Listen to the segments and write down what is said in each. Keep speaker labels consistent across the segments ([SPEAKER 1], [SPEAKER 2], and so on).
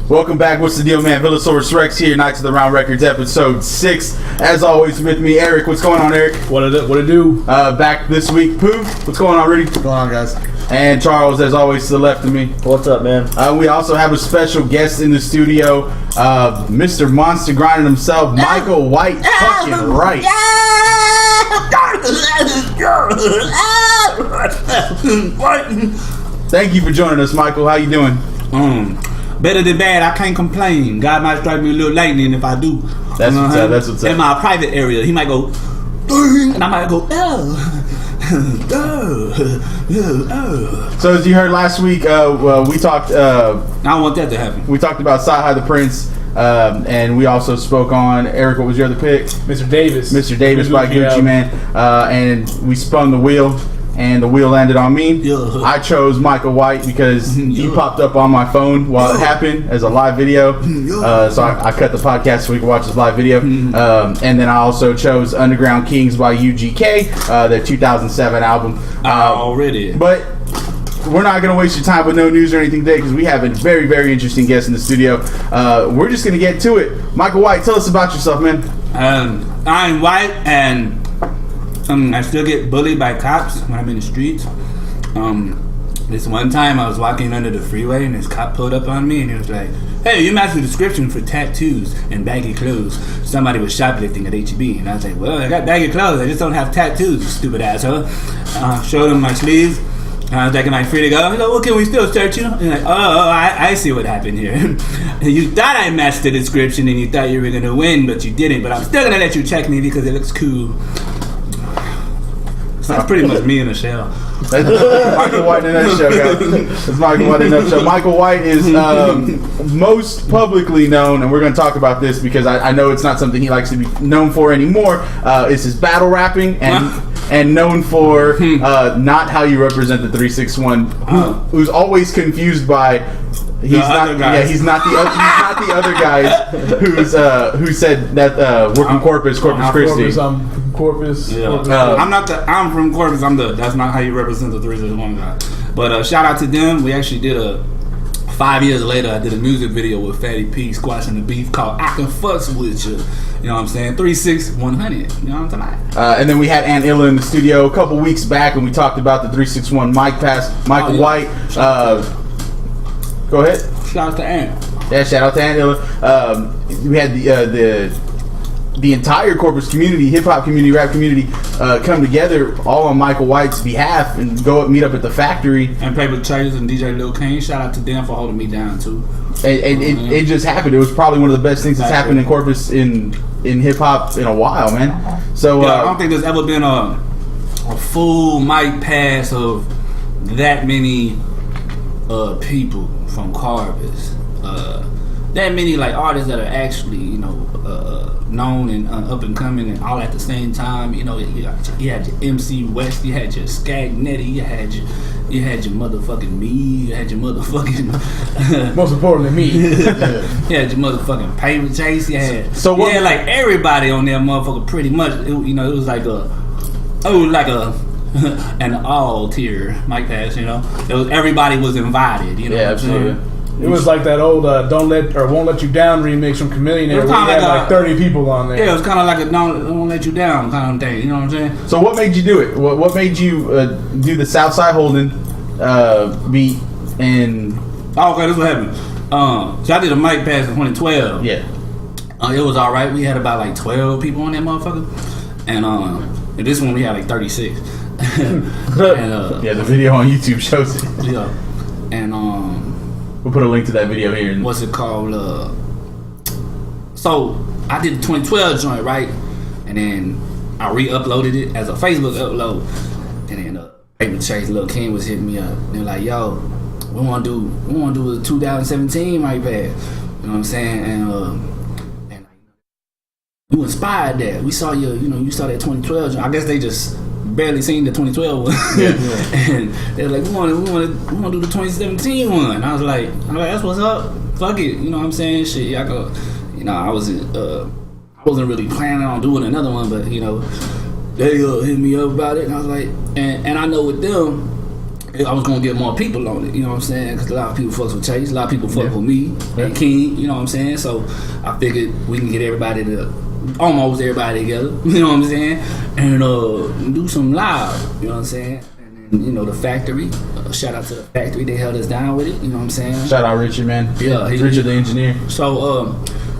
[SPEAKER 1] Welcome back. What's the deal, man? VillosaurusWrex here, Knights of the Round Records, episode 6. As always, with me, Eric. What's going on, Eric?
[SPEAKER 2] What it do?
[SPEAKER 1] Back this week, Pooh. What's going on, Rudy?
[SPEAKER 3] What's going on, guys?
[SPEAKER 1] And Charles, as always, to the left of me.
[SPEAKER 4] What's up, man?
[SPEAKER 1] We also have a special guest in the studio, Mr. Monster Grinding himself, Michael White, fucking right. Thank you for joining us, Michael. How you doing?
[SPEAKER 2] Better than bad. I can't complain. God might strike me a little lightning if I do.
[SPEAKER 1] That's what's up. That's what's up.
[SPEAKER 2] In my private area, he might go, and I might go,
[SPEAKER 1] So as you heard last week, we talked.
[SPEAKER 2] I don't want that to happen.
[SPEAKER 1] We talked about Sci-Hi the Prince, and we also spoke on Eric. What was your other pick?
[SPEAKER 3] Mr. Davis.
[SPEAKER 1] Mr. Davis by Gucci Man, and we spun the wheel. And the wheel landed on me.
[SPEAKER 2] Yeah.
[SPEAKER 1] I chose Michael White because he popped up on my phone while it happened as a live video. So I cut the podcast so we could watch this live video. And then I also chose Underground Kingz by UGK, their 2007 album.
[SPEAKER 2] Already.
[SPEAKER 1] But we're not going to waste your time with no news or anything today because we have a very, very interesting guest in the studio. We're just going to get to it. Michael White, tell us about yourself, man.
[SPEAKER 2] I'm white and... I still get bullied by cops when I'm in the streets. This one time I was walking under the freeway and this cop pulled up on me and he was like, "Hey, you match the description for tattoos and baggy clothes. Somebody was shoplifting at H-E-B." And I was like, "Well, I got baggy clothes. I just don't have tattoos, you stupid asshole." Showed him my sleeves. I was like, "Am I free to go?" He's like, "Well, can we still search you?" And like, I see what happened here. You thought I matched the description and you thought you were going to win, but you didn't. But I'm still going to let you check me because it looks cool. That's pretty much me in a shell.
[SPEAKER 1] That's Michael White in a nutshell, guys. That's Michael White in a nutshell. Michael White is most publicly known, and we're going to talk about this because I know it's not something he likes to be known for anymore. Is his battle rapping and known for not how you represent the 361, who's always confused by. He's not the other guys who said that we're from Corpus Christi.
[SPEAKER 3] I'm Corpus.
[SPEAKER 2] Yeah. I'm from Corpus. That's not how you represent the 361 guy. But shout out to them. We actually did 5 years later, I did a music video with Fatty P squashing the beef called "I Can Fuss With You." You know what I'm saying? 36100. You know what I'm talking
[SPEAKER 1] and then we had Aunt Illa in the studio a couple weeks back, and we talked about the 361 mic pass. Michael White. Go ahead.
[SPEAKER 2] Shout out to Aunt.
[SPEAKER 1] Yeah, shout out to Aunt Illa. We had the entire Corpus community, hip hop community, rap community, come together all on Michael White's behalf and go meet up at the factory
[SPEAKER 2] and Paper Chase and DJ Lil Kane. Shout out to them for holding me down too.
[SPEAKER 1] And it just happened. It was probably one of the best things that's happened in Corpus in hip hop in a while, man. So
[SPEAKER 2] I don't think there's ever been a full mic pass of that many people from Corpus. That many like artists that are actually known and up and coming and all at the same time. You had your MC West, you had your Skag Netty, you had your motherfucking me, you had your motherfucking
[SPEAKER 3] most importantly me.
[SPEAKER 2] You had your motherfucking Paper Chase, you had like everybody on there, motherfucker. Pretty much, it was like an all tier mic pass. Everybody was invited.
[SPEAKER 1] Yeah, absolutely.
[SPEAKER 3] It was like that old "Don't Let or Won't Let You Down" remix from Chameleon. We had like 30 people on there.
[SPEAKER 2] Yeah, it was kind of like a "Don't Let You Down" kind of thing. You know what I'm saying?
[SPEAKER 1] So what made you do it? What made you do the Southside Holding beat? And
[SPEAKER 2] okay, this is what happened. So I did a mic pass in 2012.
[SPEAKER 1] Yeah.
[SPEAKER 2] It was all right. We had about like 12 people on that motherfucker, and this one we had like 36. And,
[SPEAKER 1] the video on YouTube shows it.
[SPEAKER 2] Yeah, and
[SPEAKER 1] we'll put a link to that video here.
[SPEAKER 2] What's it called? So I did the 2012 joint, right? And then I re-uploaded it as a Facebook upload. And then Paper Chase, Lil King was hitting me up. They're like, "Yo, we want to do a 2017 mic pass." You know what I'm saying? And you inspired that. We saw you saw that 2012 joint. I guess they just barely seen the 2012 one. And they're like, we want to do the 2017 one. And I was like, that's what's up. Fuck it. You know what I'm saying? Shit, I go. I wasn't really planning on doing another one, but they hit me up about it, and I was like, and I know with them, I was gonna get more people on it, you know what I'm saying? Because a lot of people fucks with Chase, a lot of people fuck with me and King, you know what I'm saying? So I figured we can get almost everybody together, you know what I'm saying? And do some live, you know what I'm saying? And then, you know, the factory, shout out to the factory, they held us down with it, you know what I'm saying?
[SPEAKER 1] Shout out Richard, man.
[SPEAKER 2] Yeah,
[SPEAKER 1] Richard the engineer.
[SPEAKER 2] So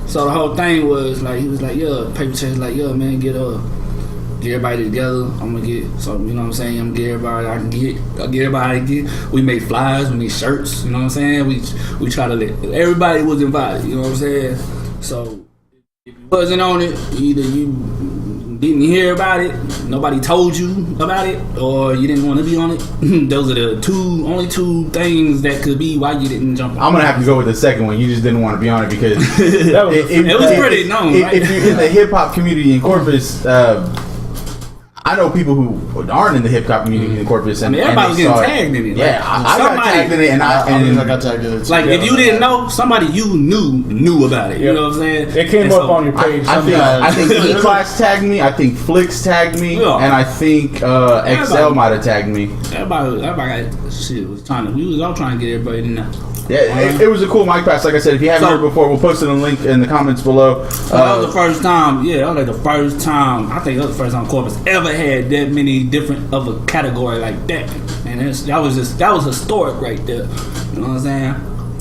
[SPEAKER 2] the whole thing was like, he was like, yeah, Paper Chase, like, yeah, man, get everybody together. I'm gonna get, so you know what I'm saying. I'm gonna get everybody I can get. I'll get everybody I can get. We made flyers, we made shirts. You know what I'm saying. We try to let everybody was invited. You know what I'm saying. So if you wasn't on it, either you didn't hear about it, nobody told you about it, or you didn't want to be on it. Those are the only two things that could be why you didn't jump on.
[SPEAKER 1] I'm gonna have to go with the second one. You just didn't want to be on it because
[SPEAKER 2] it was pretty known.
[SPEAKER 1] If you're in the hip hop community in Corpus. I know people who aren't in the hip hop community in Corpus, and
[SPEAKER 2] everybody was getting tagged in it.
[SPEAKER 1] Yeah, I got tagged in it, and I got tagged in it.
[SPEAKER 2] Like if you didn't know, somebody you knew about it. You know what I'm saying?
[SPEAKER 3] It came up on your page.
[SPEAKER 1] I think E-Class tagged me. I think Flicks tagged me, and I think XL might have tagged me.
[SPEAKER 2] Everybody was trying to. We was all trying to get everybody in there.
[SPEAKER 1] Yeah, it was a cool mic pass. Like I said, if you haven't heard before, we'll post it in the link in the comments below.
[SPEAKER 2] That was the first time. Yeah, that was like the first time. I think that was the first time Corpus ever had that many different of a category like that. And that was historic right there. You know what I'm saying?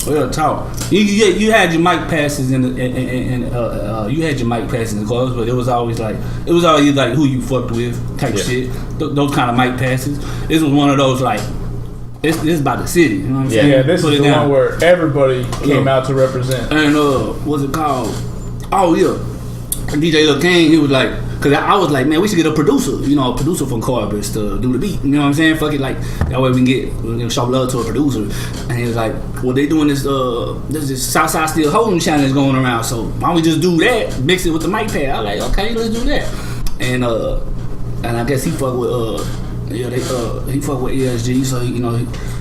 [SPEAKER 2] Real talk. You had your mic passes and you had your mic passes in Corpus, but it was always like who you fucked with type shit. Those kind of mic passes. This was one of those like. This is about the city, you know what I'm saying?
[SPEAKER 3] Yeah, this is the one where everybody came out to represent.
[SPEAKER 2] And what's it called? Oh yeah, DJ Lil King. He was like, cause I was like, man, we should get a producer from Corpus to do the beat. You know what I'm saying? Fuck it, like that way we can show love to a producer. And he was like, well, they doing this this Southside Still Holding challenge going around. So why don't we just do that? Mix it with the mic pad. I was like, okay, let's do that. And I guess he fucked with he fucked with ESG, so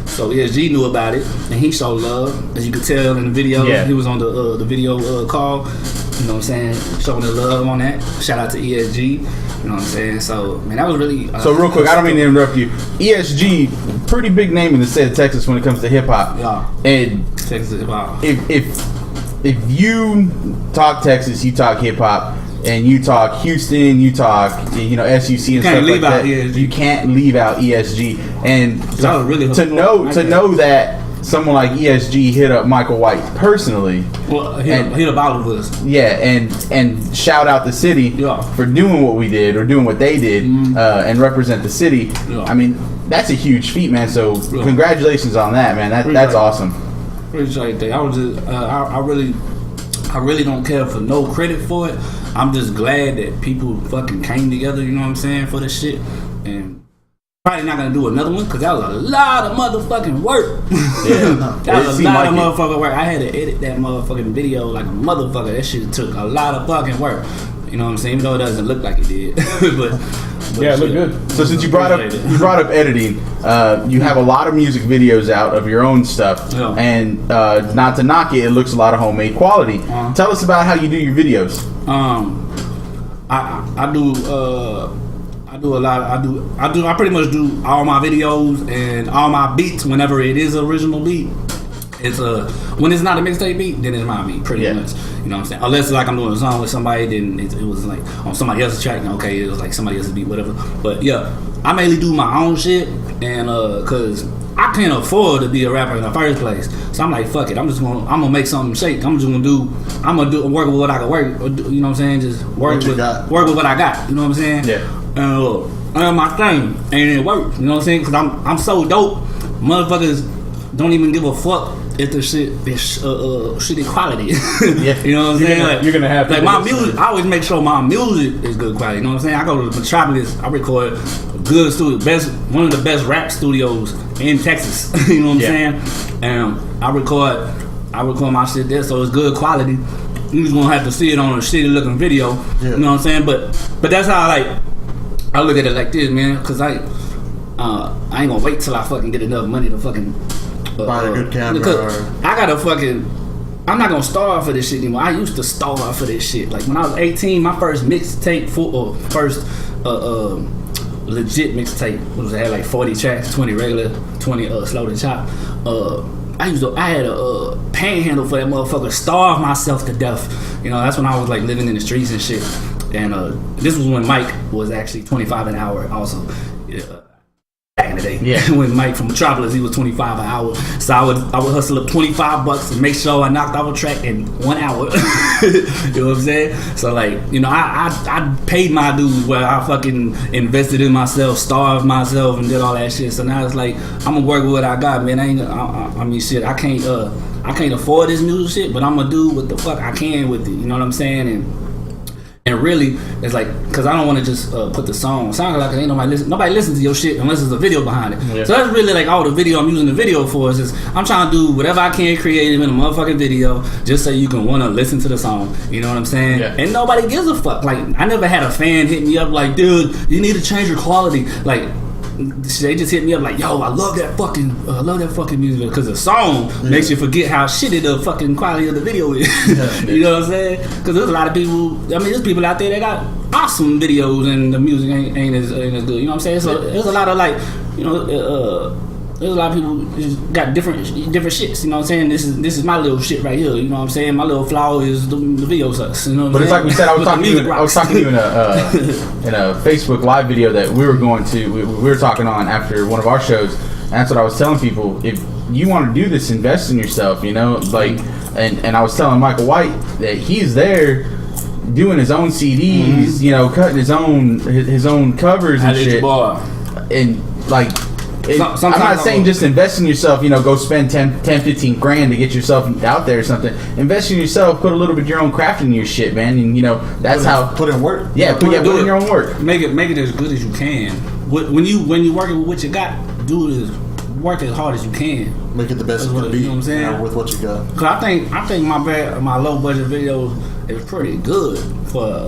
[SPEAKER 2] so ESG knew about it, and he showed love, as you could tell in the video. Yeah. He was on the video call, you know what I'm saying, showing the love on that. Shout out to ESG, you know what I'm saying. So man, that was really.
[SPEAKER 1] So real quick, I don't mean to interrupt you. ESG, pretty big name in the state of Texas when it comes to hip hop.
[SPEAKER 2] Yeah.
[SPEAKER 1] And
[SPEAKER 2] Texas hip hop.
[SPEAKER 1] If you talk Texas, you talk hip hop. And you talk Houston, you talk, SUC and stuff like that. You can't leave out ESG. And to know that someone like ESG hit up Michael White personally,
[SPEAKER 2] hit up all of us.
[SPEAKER 1] Yeah, and shout out the city for doing what we did or doing what they did, and represent the city. Yeah. I mean, that's a huge feat, man. So congratulations on that, man. That's awesome.
[SPEAKER 2] Appreciate that. I really don't care for no credit for it. I'm just glad that people fucking came together, you know what I'm saying, for this shit. And probably not gonna do another one because that was a lot of motherfucking work.
[SPEAKER 1] Yeah,
[SPEAKER 2] that was a lot of motherfucking work. I had to edit that motherfucking video like a motherfucker. That shit took a lot of fucking work. You know what I'm saying? Even though it doesn't look like it did, but
[SPEAKER 3] yeah, it looked good.
[SPEAKER 1] So since you brought up editing, you have a lot of music videos out of your own stuff, and not to knock it, it looks a lot of homemade quality. Tell us about how you do your videos.
[SPEAKER 2] I pretty much do all my videos and all my beats whenever it is an original beat. It's when it's not a mixtape beat, then it's my beat, pretty much. You know what I'm saying? Unless like I'm doing a song with somebody, then it was like on somebody else's track. Okay, it was like somebody else's beat, whatever. But yeah, I mainly do my own shit, and cause I can't afford to be a rapper in the first place. So I'm like, fuck it. I'm gonna make something shake. I'm gonna work with what I can work. You know what I'm saying? Just work with what I got. You know what I'm saying?
[SPEAKER 1] Yeah.
[SPEAKER 2] And my thing, and it worked. You know what I'm saying? Cause I'm so dope. Motherfuckers don't even give a fuck if the shit is shitty quality.
[SPEAKER 1] Yeah.
[SPEAKER 2] You know what I'm saying?
[SPEAKER 3] You're gonna have to
[SPEAKER 2] like my music. I always make sure my music is good quality. You know what I'm saying? I go to the Metropolis. I record good studio, one of the best rap studios in Texas. You know what I'm saying? And I record my shit there, so it's good quality. You just gonna have to see it on a shitty looking video. Yeah. You know what I'm saying? But that's how I look at it like this, man. Cause I ain't gonna wait till I fucking get enough money to fucking
[SPEAKER 4] buy a good camera.
[SPEAKER 2] I gotta fucking. I'm not gonna starve for this shit anymore. I used to starve for this shit. Like when I was 18, my first mixtape legit mixtape. It had like 40 tracks, 20 regular, 20 slow to chop. I had a panhandle for that motherfucker, starve myself to death. You know, that's when I was like living in the streets and shit. And this was when Mike was actually 25 an hour also. Back in the day.
[SPEAKER 1] Yeah.
[SPEAKER 2] When Mike from Metropolis, he was 25 an hour. So I would hustle up $25 and make sure I knocked off a track in 1 hour. You know what I'm saying? So like, you know, I paid my dues where I fucking invested in myself, starved myself, and did all that shit. So now it's like I'm gonna work with what I got, man. I mean, shit. I can't afford this music shit, but I'm gonna do what the fuck I can with it. You know what I'm saying? And really, it's like, cause I don't want to just put the song. Sound like ain't nobody listens to your shit unless there's a video behind it. Yeah. So that's really like all the video I'm using the video for. Is just, I'm trying to do whatever I can creative in a motherfucking video, just so you can want to listen to the song. You know what I'm saying? Yeah. And nobody gives a fuck. Like, I never had a fan hit me up like, dude, you need to change your quality. Like, they just hit me up like, yo, I love that fucking music, because the song makes you forget how shitty the fucking quality of the video is. You know what I'm saying? Because there's a lot of people. I mean, there's people out there that got awesome videos and the music ain't as good. You know what I'm saying? So there's a lot of like, you know, there's a lot of people just got different shits. You know what I'm saying? This is my little shit right here. You know what I'm saying? My little flaw is the video sucks. You know what I'm saying?
[SPEAKER 1] But it's like we said, I was talking to you in a Facebook live video that we were going to. We were talking on after one of our shows, and that's what I was telling people. If you want to do this, invest in yourself. You know, like, and I was telling Michael White that he's there doing his own CDs. You know, cutting his own covers and shit. And like. I'm not saying just invest in yourself, you know, go spend 10, 15 grand to get yourself out there or something. Invest in yourself, put a little bit of your own craft in your shit, man, and you know, that's
[SPEAKER 4] put in work.
[SPEAKER 1] Yeah, put in your own work.
[SPEAKER 2] Make it as good as you can. When you working with what you got, work as hard as you can.
[SPEAKER 4] Make it the best it can be. You know what I'm saying? You know, with what you got.
[SPEAKER 2] Cause I think my low budget videos is pretty good for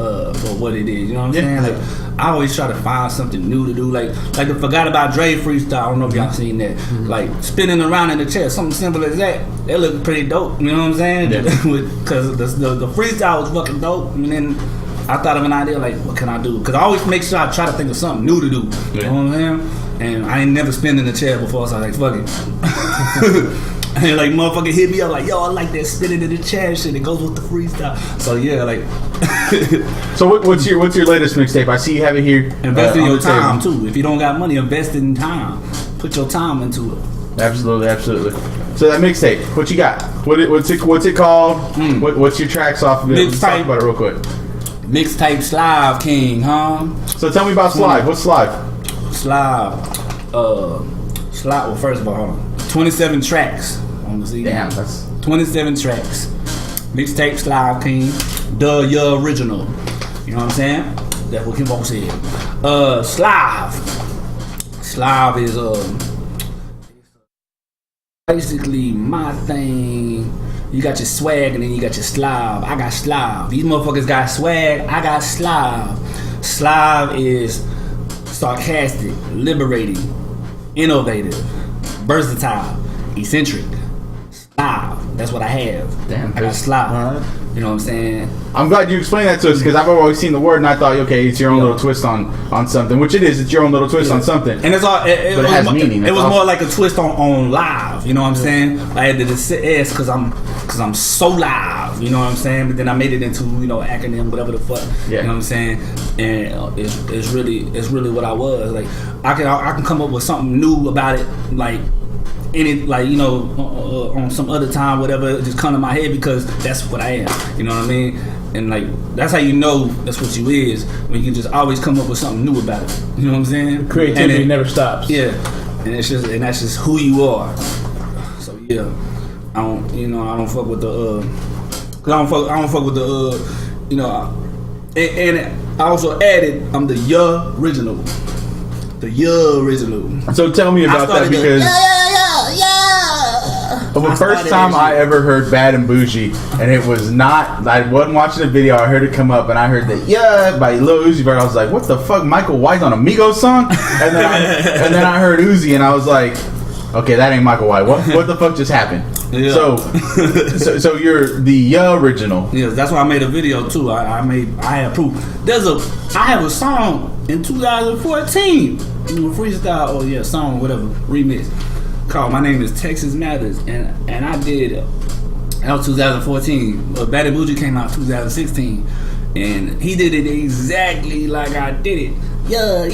[SPEAKER 2] what it is. You know what I'm saying? Like, I always try to find something new to do. Like the Forgot About Dre freestyle. I don't know if y'all seen that. Like spinning around in the chair, something simple as that. It looked pretty dope. You know what I'm saying? Because the freestyle was fucking dope. And then I thought of an idea like, what can I do? Because I always make sure I try to think of something new to do. You know what I'm saying? And I ain't never spin in the chair before, so I was like, fuck it. And like motherfucker hit me up like, yo, I like that spinning in the chair shit. It goes with the freestyle. So yeah, like.
[SPEAKER 1] So what's your latest mixtape? I see you have it here.
[SPEAKER 2] Invest in your time too. If you don't got money, invest in time. Put your time into it.
[SPEAKER 1] Absolutely. So that mixtape, what you got? What's it called? What's your tracks off of it? Let's talk about it real quick.
[SPEAKER 2] Mixtape Slive King, huh?
[SPEAKER 1] So tell me about Slive. What's Slive?
[SPEAKER 2] Slive. Well, first of all, hold on. 27 tracks on the CD.
[SPEAKER 1] Damn, that's
[SPEAKER 2] 27 tracks. Mixtape Slive King, the original. You know what I'm saying? That's what Kimbo said. Slive is basically my thing. You got your swag and then you got your Slive. I got Slive. These motherfuckers got swag. I got Slive. Slive is sarcastic, liberating, innovative, versatile, eccentric. Slive. That's what I have.
[SPEAKER 1] Damn,
[SPEAKER 2] I got Slive. You know what I'm saying?
[SPEAKER 1] I'm glad you explained that to us, because I've always seen the word and I thought, okay, it's your own little twist on something, which it is. It's your own little twist on something,
[SPEAKER 2] and it's all. But
[SPEAKER 1] it has meaning.
[SPEAKER 2] It was more like a twist on live. You know what I'm saying? I added the S because I'm so live. You know what I'm saying? But then I made it into acronym, whatever the fuck. Yeah. You know what I'm saying? And it's really what I was. Like I can come up with something new about it, like. On some other time, whatever, just come to my head, because that's what I am. You know what I mean? And like that's how you know that's what you is, when you can just always come up with something new about it. You know what I'm saying?
[SPEAKER 3] Creativity never stops.
[SPEAKER 2] Yeah, and that's just who you are. So yeah, I don't fuck with the I don't fuck with the and I also added I'm the original. The original.
[SPEAKER 1] So tell me about that, because the first time I ever heard Bad and Bougie, and it was not, I wasn't watching the video, I heard it come up, and I heard that by Lil Uzi Vert. I was like, what the fuck, Michael White's on a Migos song? And then I heard Uzi, and I was like, okay, that ain't Michael White. What the fuck just happened? Yeah. So you're the original.
[SPEAKER 2] Yeah, that's why I made a video too. I have proof. I have a song in 2014, freestyle, song, whatever, remix, called My Name is Texas Matters, and I did, that was 2014, but Bad and Bougie came out 2016, and he did it exactly like I did it. Yeah.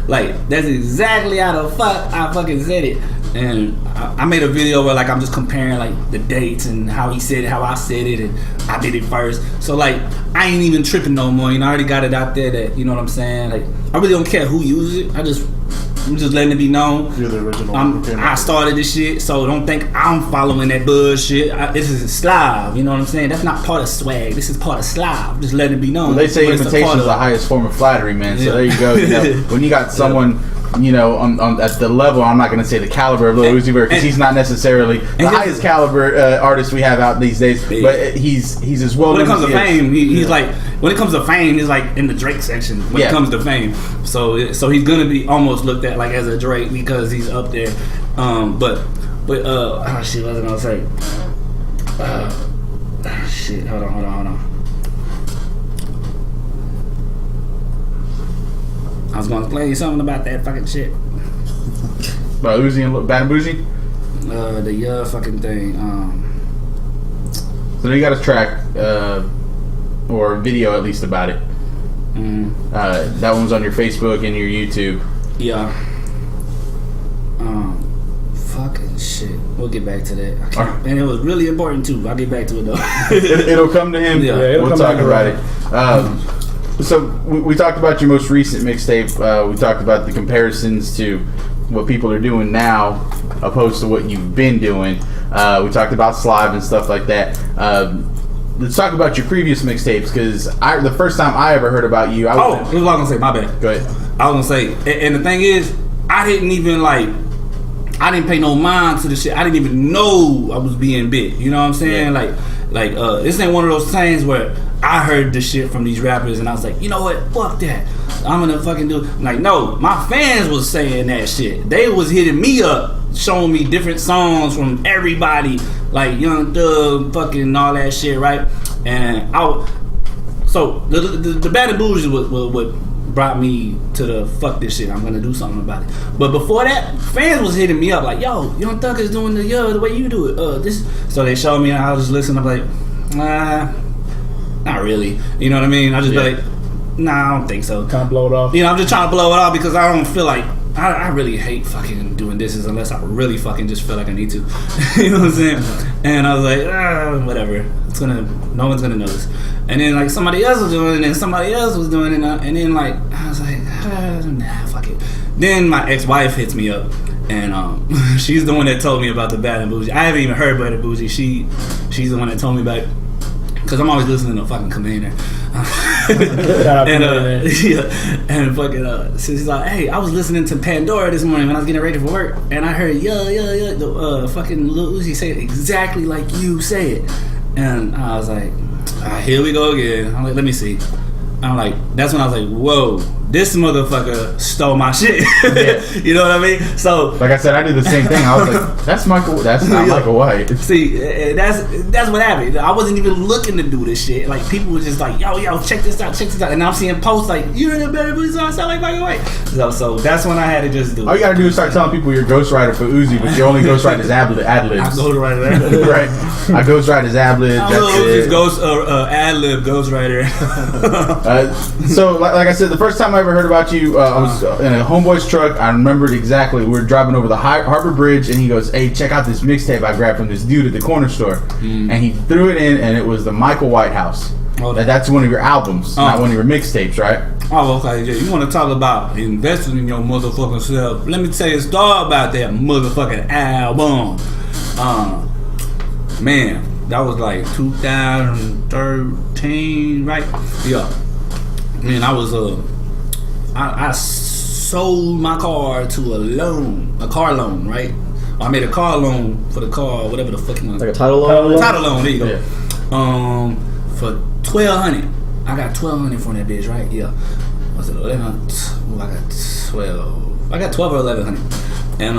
[SPEAKER 2] Like, that's exactly how the fuck I fucking said it. And I made a video where, like, I'm just comparing, like, the dates and how he said it, how I said it, and I did it first. So, like, I ain't even tripping no more. You know, I already got it out there that, you know what I'm saying? Like, I really don't care who uses it. I'm just letting it be known.
[SPEAKER 4] You're the original.
[SPEAKER 2] I started this shit, so don't think I'm following that bullshit. This is Slav, you know what I'm saying? That's not part of swag. This is part of Slav. Just letting it be known.
[SPEAKER 1] Well, they say imitation is the highest form of flattery, man. So there you go. You know, when you got someone, you know, on at the level, I'm not going to say the caliber of Lil Uzi Vert, because he's not necessarily the highest caliber artist we have out these days, but he's as well.
[SPEAKER 2] When it comes to fame, he's like, when it comes to fame, he's like in the Drake section when it comes to fame. So he's gonna be almost looked at like as a Drake because he's up there. But oh shit, what was I gonna say? Shit, hold on. I was gonna explain you something about that fucking shit.
[SPEAKER 1] About Uzi and Bad and Bougie?
[SPEAKER 2] The fucking thing.
[SPEAKER 1] So then you got a track, or video at least about it. That one's on your Facebook and your YouTube.
[SPEAKER 2] Yeah. Fucking shit. We'll get back to that. And it was really important too. I'll get back to it though.
[SPEAKER 1] It'll come to him.
[SPEAKER 2] Yeah,
[SPEAKER 1] we'll talk about it. So we talked about your most recent mixtape. We talked about the comparisons to what people are doing now opposed to what you've been doing. We talked about Slive and stuff like that. Let's talk about your previous mixtapes, because the first time I ever heard about you,
[SPEAKER 2] what was I gonna say? My bad.
[SPEAKER 1] Go ahead.
[SPEAKER 2] I was gonna say, and the thing is, I didn't pay no mind to the shit. I didn't even know I was being big. You know what I'm saying?
[SPEAKER 1] Yeah.
[SPEAKER 2] Like this ain't one of those things where I heard the shit from these rappers and I was like, you know what? Fuck that. I'm gonna fucking do. Like, no, my fans was saying that shit. They was hitting me up, showing me different songs from everybody, like Young Thug, fucking all that shit, right? And so the Bad and Bougie was what brought me to the fuck this shit. I'm gonna do something about it. But before that, fans was hitting me up like, yo, Young Thug is doing the way you do it. This. So they showed me, and I was just listening. I'm like, not really. You know what I mean? I just be like, nah, I don't think so.
[SPEAKER 3] Kind of blow it off.
[SPEAKER 2] You know, I'm just trying to blow it off because I don't feel like I really hate fucking doing this unless I really fucking just feel like I need to. You know what I'm saying? And I was like, whatever. No one's gonna notice. And then like somebody else was doing it, and somebody else was doing it, and then like I was like, nah, fuck it. Then my ex-wife hits me up, and she's the one that told me about the Bad and Bougie. I haven't even heard Bad and Bougie. She's the one that told me about it. Cause I'm always listening to fucking Commander. And fucking so she's like, hey, I was listening to Pandora this morning when I was getting ready for work, and I heard the fucking Lil Uzi say it exactly like you say it, and I was like, here we go again. I'm like, let me see. I'm like, that's when I was like, whoa, this motherfucker stole my shit. You know what I mean? So,
[SPEAKER 1] like I said, I did the same thing. I was like, that's not Michael White.
[SPEAKER 2] See, that's what happened. I wasn't even looking to do this shit. Like, people were just like, yo, check this out. And I'm seeing posts like, you're in a better Bougie song, sound like Michael White. So that's when I had to just do it.
[SPEAKER 1] All you gotta do is start telling people you're a ghostwriter for Uzi, but you only ghostwrite his ad-libs.
[SPEAKER 2] I ghostwrite ad-libs.
[SPEAKER 1] Right. I ghostwrite his ad-libs.
[SPEAKER 2] I'm Uzi's ad-lib ghostwriter.
[SPEAKER 1] So, like I said, the first time I ever heard about you, I was in a homeboy's truck. I remembered exactly. We were driving over the Harbor Bridge, and he goes, hey, check out this mixtape I grabbed from this dude at the corner store. And he threw it in, and it was the Michael White House. That's one of your albums, not one of your mixtapes, right?
[SPEAKER 2] Oh, okay. Yeah. You want to talk about investing in your motherfucking self? Let me tell you a story about that motherfucking album. Man, that was like 2013, right? Yeah. Man, I was I sold my car to a car loan, right? I made a car loan for the car, whatever the fuck you want.
[SPEAKER 4] Like a title loan?
[SPEAKER 2] Title loan, there you go.
[SPEAKER 1] Yeah.
[SPEAKER 2] For $1,200. I got $1,200 from that bitch, right? Yeah. Was it 11? I got 12. I got 12 or 1100. And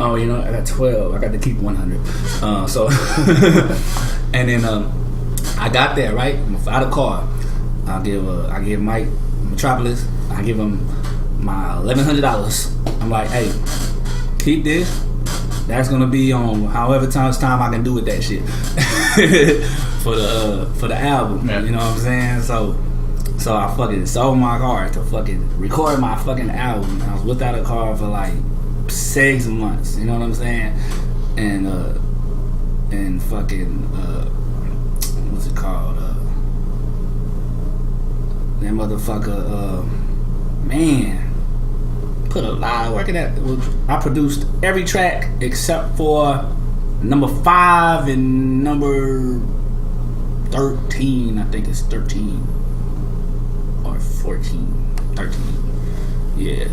[SPEAKER 2] I got 12. I got to keep 100. So and then I got there, right? Out of car. I give Mike Metropolis. I give him my $1,100. I'm like, hey, keep this. That's gonna be on however much time I can do with that shit for the album.
[SPEAKER 1] Yeah.
[SPEAKER 2] You know what I'm saying? So I fucking sold my car to fucking record my fucking album. I was without a car for like 6 months. You know what I'm saying? And fucking what's it called? That motherfucker. Man. Put a lot of work in that. I produced every track except for number 5 and number 13. I think it's 13 or 14. 13. Yeah.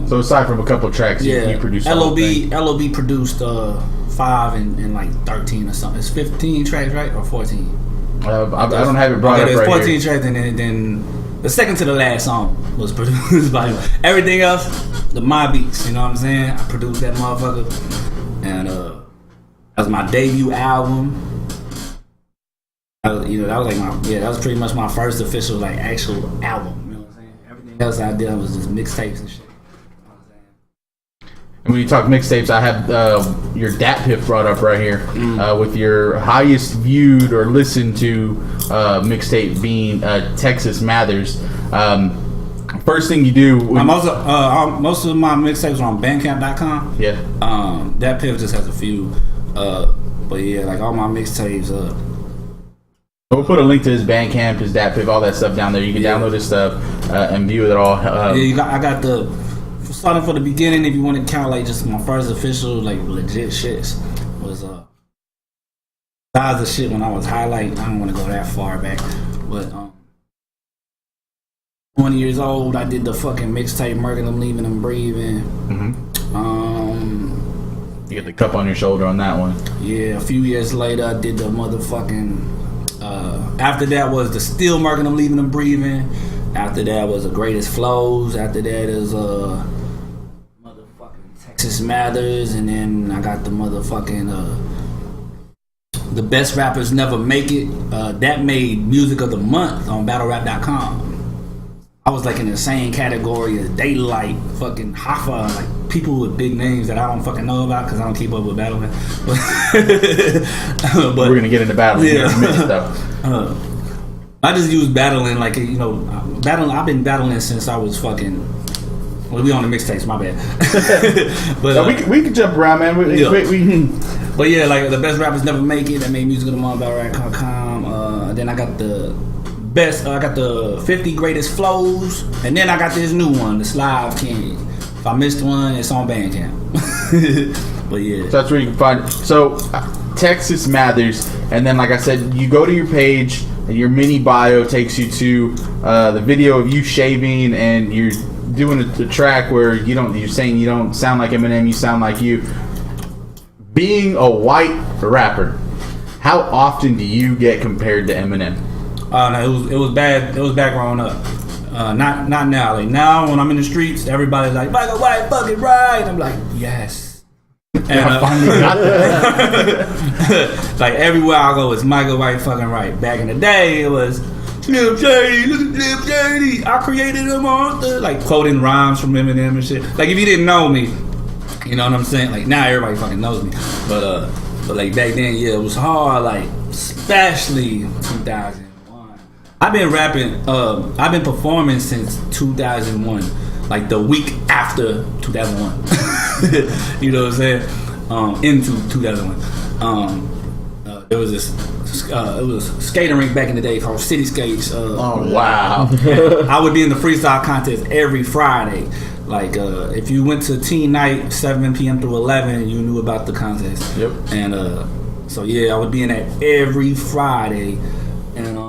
[SPEAKER 1] So aside from a couple of tracks, you produced the whole thing.
[SPEAKER 2] LOB produced 5 and like 13 or something. It's 15 tracks, right? Or 14?
[SPEAKER 1] I don't have it brought up right here.
[SPEAKER 2] 14 tracks, and then the second to the last song was produced by him. Everything else, my beats. You know what I'm saying? I produced that motherfucker, and that was my debut album. That was pretty much my first official like actual album. You know what I'm saying? Everything else I did was just mixtapes and shit.
[SPEAKER 1] And when you talk mixtapes, I have your Dat Piff brought up right here with your highest viewed or listened to mixtape being Texas Mathers. First thing you do...
[SPEAKER 2] most of my mixtapes are on Bandcamp.com.
[SPEAKER 1] Yeah.
[SPEAKER 2] Dat Piff just has a few. But yeah, like all my mixtapes...
[SPEAKER 1] We'll put a link to his Bandcamp, his Dat Piff, all that stuff down there. You can download his stuff and view it all.
[SPEAKER 2] I got the... Starting from the beginning, if you want to count like just my first official like legit shits was size of shit when I was highlight. I don't want to go that far back, but 20 years old, I did the fucking mixtape "Murking Them, Leaving Them, Breathing."
[SPEAKER 1] You get the cup on your shoulder on that one.
[SPEAKER 2] Yeah, a few years later, I did the motherfucking. After that was the Still Murking Them, Leaving Them, Breathing. After that was the Greatest Flows. After that is Texas Mathers, and then I got the motherfucking the Best Rappers Never Make It. That made Music of the Month on BattleRap.com. I was like in the same category as Daylight, fucking Hoffa, like people with big names that I don't fucking know about because I don't keep up with battling. But
[SPEAKER 1] we're gonna get into battling here in a minute, though.
[SPEAKER 2] I just use battling like battling. I've been battling since I was fucking. Well, we on the mixtapes, my bad. But
[SPEAKER 1] we can jump around, man. We
[SPEAKER 2] But yeah, like the Best Rappers Never Make It. That made Music of the Month, BattleRap.com. Then I got the best. I got the 50 Greatest Flows, and then I got this new one, the Slive King. If I missed one, it's on Bandcamp. But yeah,
[SPEAKER 1] so that's where you can find it. So Texas Mathers, and then like I said, you go to your page. And your mini bio takes you to the video of you shaving, and you're doing a track where you're saying you don't sound like Eminem, you sound like you. Being a white rapper, how often do you get compared to Eminem?
[SPEAKER 2] No, it was bad. It was back growing up. Not now. Like now, when I'm in the streets, everybody's like, "Michael White, fucking right." I'm like, yes. And
[SPEAKER 1] I finally got that.
[SPEAKER 2] Like everywhere I go, it's Michael White fucking right. Back in the day, it was Slim Shady, look at Slim Shady, I created a monster. Like quoting rhymes from Eminem and shit. Like if you didn't know me, you know what I'm saying? Like now everybody fucking knows me. But like back then, yeah, it was hard. Like especially 2001. I've been rapping. I've been performing since 2001. Like the week after 2001. You know what I'm saying? Into 2001. There was this it was a skating rink back in the day called City Skates.
[SPEAKER 1] Wow.
[SPEAKER 2] I would be in the freestyle contest every Friday. Like if you went to teen night 7 p.m. through 11, you knew about the contest.
[SPEAKER 1] Yep.
[SPEAKER 2] And so yeah, I would be in that every Friday. And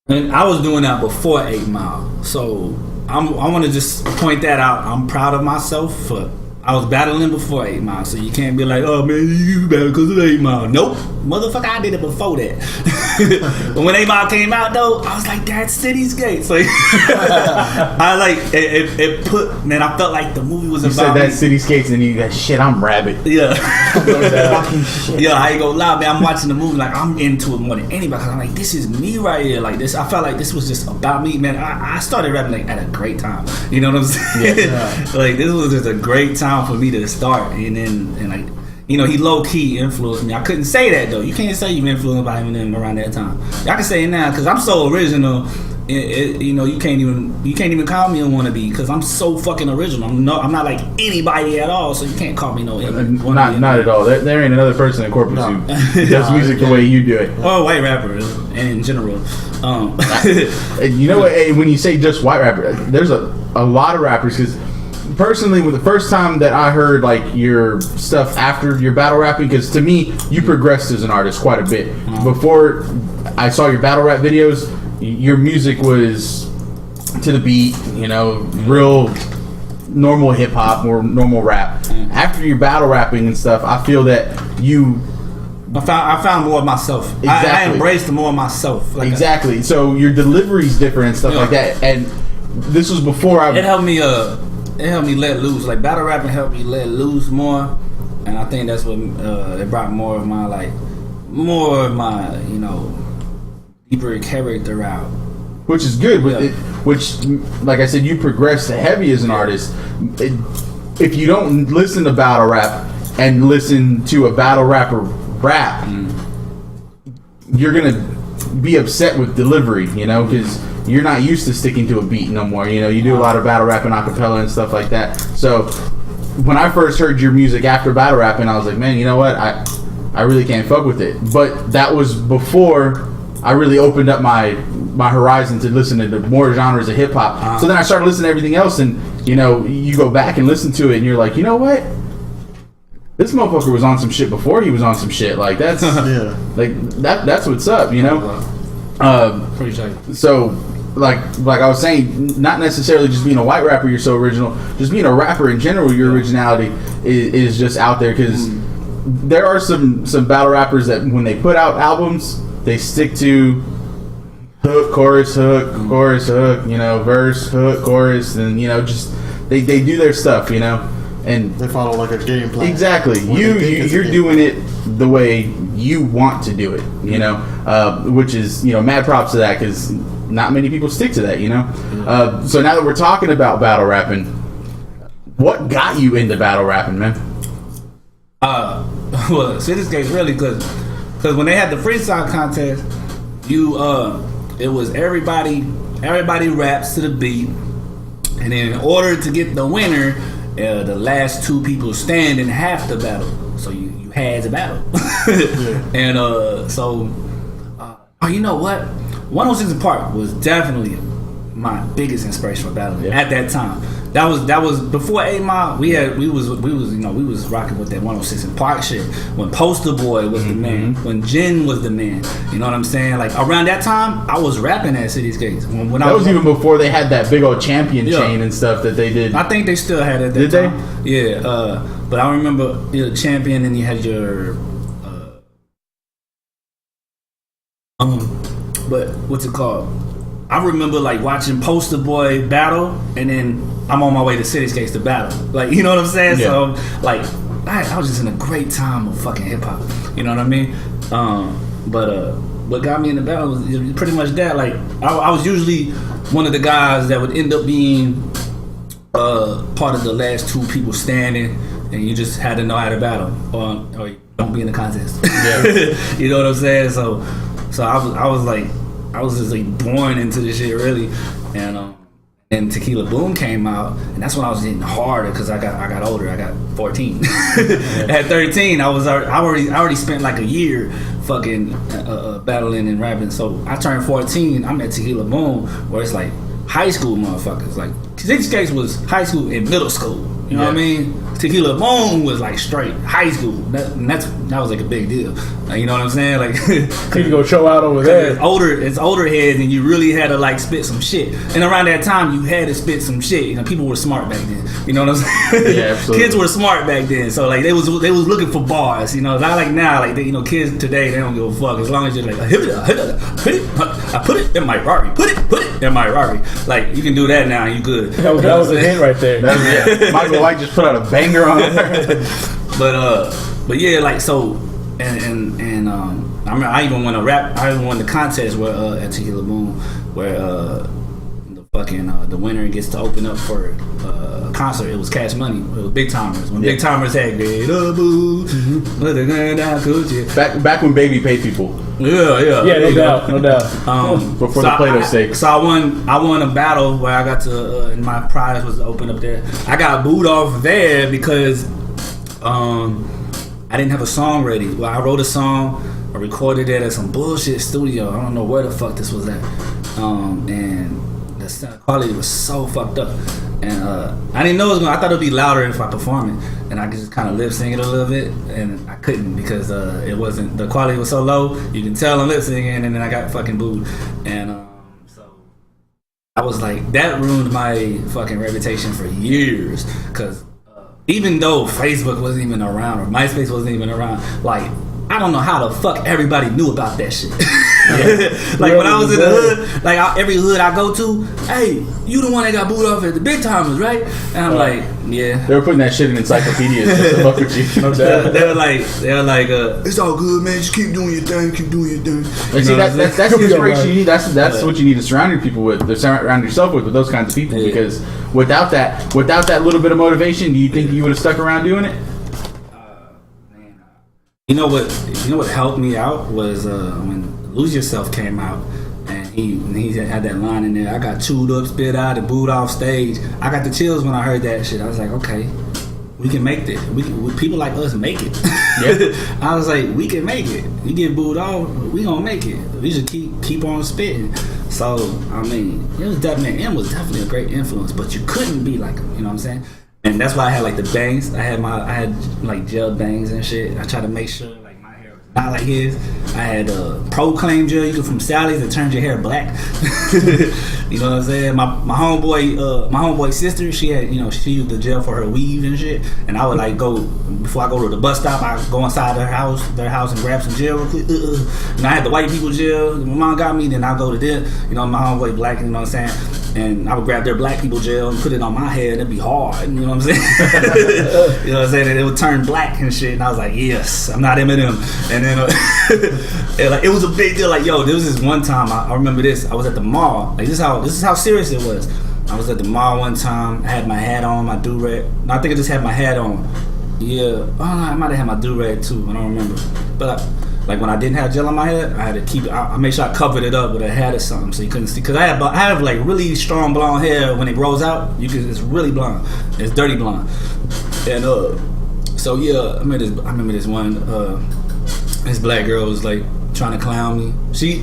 [SPEAKER 2] and I was doing that before 8 Mile. So I want to just point that out. I'm proud of myself for I was battling before 8 Mile, so you can't be like, oh man, you battle because of 8 Mile. Nope, motherfucker, I did it before that. But when 8 Mile came out though, I was like, that's City's Gates. Like, I like it put, man, I felt like the movie was
[SPEAKER 1] you
[SPEAKER 2] about
[SPEAKER 1] said that City's Gates and you got shit. I'm Rabbit.
[SPEAKER 2] Yeah.
[SPEAKER 1] Fucking shit.
[SPEAKER 2] Yeah, I ain't gonna lie, man. I'm watching the movie like I'm into it more than anybody. Cause I'm like, this is me right here. Like this, I felt like this was just about me, man. I started rapping like at a great time. You know what I'm saying?
[SPEAKER 1] Yeah.
[SPEAKER 2] Like this was just a great time for me to start, and like, you know, he low key influenced me. I couldn't say that though. You can't say you influenced by Eminem around that time. I can say it now because I'm so original. You know, you can't even call me a wannabe because I'm so fucking original. I'm not like anybody at all, so you can't call me no wannabe.
[SPEAKER 1] Not at all. There ain't another person in corporate who does music the way you do it.
[SPEAKER 2] Or white rappers in general.
[SPEAKER 1] And you know what? Hey, when you say just white rapper, there's a lot of rappers. Because personally, with the first time that I heard like your stuff after your battle rapping, because to me you progressed as an artist quite a bit. Before I saw your battle rap videos, your music was to the beat, you know, real normal hip hop or normal rap. After your battle rapping and stuff, I feel that
[SPEAKER 2] I found more of myself.
[SPEAKER 1] Exactly.
[SPEAKER 2] I embraced more of myself. Like
[SPEAKER 1] exactly. So your delivery's different and stuff like that. And this was before
[SPEAKER 2] it helped me let loose. Like battle rapping helped me let loose more, and I think that's what it brought more of my you know, deeper character out,
[SPEAKER 1] which is good. Yeah. Which, like I said, you progress heavy as an artist. If you don't listen to battle rap and listen to a battle rapper rap, you're gonna be upset with delivery, you know, because you're not used to sticking to a beat no more. You know, you do a lot of battle rapping, acapella and stuff like that. So when I first heard your music after battle rapping, I was like, man, you know what, I really can't fuck with it. But that was before I really opened up my horizon to listen to more genres of hip hop. So then I started listening to everything else, and you know, you go back and listen to it, and you're like, you know what? This motherfucker was on some shit before he was on some shit. Like that's that's what's up, you know. So like I was saying, not necessarily just being a white rapper, you're so original. Just being a rapper in general, your originality is just out there. Because there are some battle rappers that when they put out albums, they stick to hook, chorus, you know, verse, hook, chorus, and you know, just they do their stuff, you know, and
[SPEAKER 4] they follow like a game plan.
[SPEAKER 1] Exactly. You're doing it the way you want to do it, you know, which is, you know, mad props to that, because not many people stick to that, you know. So now that we're talking about battle rapping, what got you into battle rapping, man?
[SPEAKER 2] Well, see, this case really, because when they had the freestyle contest, it was everybody raps to the beat, and then in order to get the winner, the last two people standing have to battle. So you had to battle. And you know what? 106 & Park was definitely my biggest inspiration for battling at that time. That was before 8 Mile. We was rocking with that 106 & Park shit. When Poster Boy was the man, when Jen was the man. You know what I'm saying? Like around that time, I was rapping at City's Gates. When
[SPEAKER 1] that was even before they had that big old champion chain and stuff that they did.
[SPEAKER 2] I think they still had it.
[SPEAKER 1] Did
[SPEAKER 2] time. They? Yeah. But I remember champion, and you had your but what's it called? I remember like watching Poster Boy battle, and then I'm on my way to City's Gates to battle. Like, you know what I'm saying?
[SPEAKER 1] Yeah.
[SPEAKER 2] So like I was just in a great time of fucking hip hop. You know what I mean? But what got me in the battle was pretty much that. Like I was usually one of the guys that would end up being part of the last two people standing, and you just had to know how to battle, or you don't be in the contest. Yeah. You know what I'm saying? So I was just like born into this shit really, and Tequila Boom came out, and that's when I was getting harder because I got older. I got 14. At 13, I already spent like a year fucking battling and rapping. So I turned 14. I'm at Tequila Boom, where it's like high school motherfuckers, like Skates was high school and middle school. You know what I mean? Tequila Moon was like straight high school. That was like a big deal. Like, you know what I'm saying? Like,
[SPEAKER 3] you can go show out over there.
[SPEAKER 2] It's older heads, and you really had to like spit some shit. And around that time, you had to spit some shit. You know, people were smart back then. You know what I'm saying? Yeah, absolutely. Kids were smart back then, so like they was looking for bars. You know, not like now. Like kids today, they don't give a fuck as long as you're like I put it in my Rari. Put it in my Rari. Like you can do that now, and you good.
[SPEAKER 3] That was a hint right there.
[SPEAKER 1] Michael White just put out a banger on it.
[SPEAKER 2] but yeah, like so, and I remember I even won a rap. I even won the contest where at Tequila Boom, where the winner gets to open up for a concert. It was Cash Money. It was Big Timers. When Big Timers had Get Up Boo, let the gun down, coochie.
[SPEAKER 1] Back when Baby paid people.
[SPEAKER 2] Yeah,
[SPEAKER 3] no doubt.
[SPEAKER 1] Before the Play-Doh steak.
[SPEAKER 2] So I won a battle where I got to, and my prize was to open up there. I got booed off there because I didn't have a song ready. Well, I wrote a song, I recorded it at some bullshit studio. I don't know where the fuck this was at, and the sound quality was so fucked up. And I didn't know it was gonna. I thought it'd be louder if I perform it, and I could just kind of lip sync it a little bit, and I couldn't because it wasn't. The quality was so low. You can tell I'm lip syncing, and then I got fucking booed, and so I was like, that ruined my fucking reputation for years. Because even though Facebook wasn't even around or MySpace wasn't even around, like I don't know how the fuck everybody knew about that shit. Like when I was in the hood, like every hood I go to, hey, you the one that got booed off at the Big Timers, right? And I'm like, yeah.
[SPEAKER 1] They were putting that shit in encyclopedias just to fuck with you. No doubt.
[SPEAKER 2] They were like, it's all good, man. Just keep doing your thing.
[SPEAKER 1] And see, that's the inspiration you need. That's what you need to surround your people with. To surround yourself with those kinds of people. Because without that little bit of motivation, do you think you would have stuck around doing it?
[SPEAKER 2] You know what helped me out was when Lose Yourself came out, and he had that line in there. I got chewed up, spit out, and booed off stage. I got the chills when I heard that shit. I was like, okay, we can make this. We people like us make it. Yeah. I was like, we can make it. We get booed off, we gonna make it. We should keep on spitting. So I mean, M was definitely a great influence, but you couldn't be like him. You know what I'm saying? And that's why I had like the bangs. I had like gel bangs and shit. I tried to make sure like my hair was not like his. I had Proclaim gel you get from Sally's that turns your hair black. You know what I'm saying? My homeboy's sister, she had, she used the gel for her weave and shit. And I would like go before I go to the bus stop, I go inside their house and grab some gel real quick. And I had the white people gel. My mom got me, then I go to them. My homeboy black, you know what I'm saying? And I would grab their black people gel and put it on my head, and it'd be hard, you know what I'm saying? You know what I'm saying? And it would turn black and shit, and I was like, yes, I'm not Eminem. And then it was a big deal. Like, yo, there was this one time, I remember this, I was at the mall. Like, this is how serious it was. I was at the mall one time, I had my hat on, my do-rag. No, I think I just had my hat on. Yeah, I might have had my do-rag too, I don't remember. But like when I didn't have gel on my head, I had to keep it. I made sure I covered it up with a hat or something so you couldn't see. Cause I have like really strong blonde hair. When it grows out, it's really blonde. It's dirty blonde. And so yeah, I remember this one. This black girl was like trying to clown me. She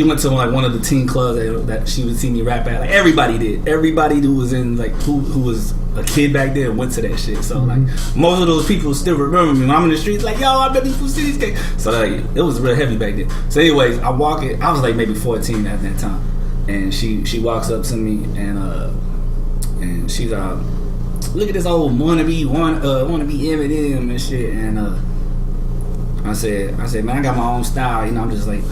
[SPEAKER 2] went to like one of the teen clubs that she would see me rap at. Like everybody did. Everybody who was in like who was a kid back then went to that shit. So like most of those people still remember me when I'm in the streets. Like, yo, I bet people see these kids. So like it was real heavy back then. So anyways, I was like maybe 14 at that time, and she walks up to me and she's look at this old wannabe Eminem and shit. And I said, man, I got my own style. I'm just like,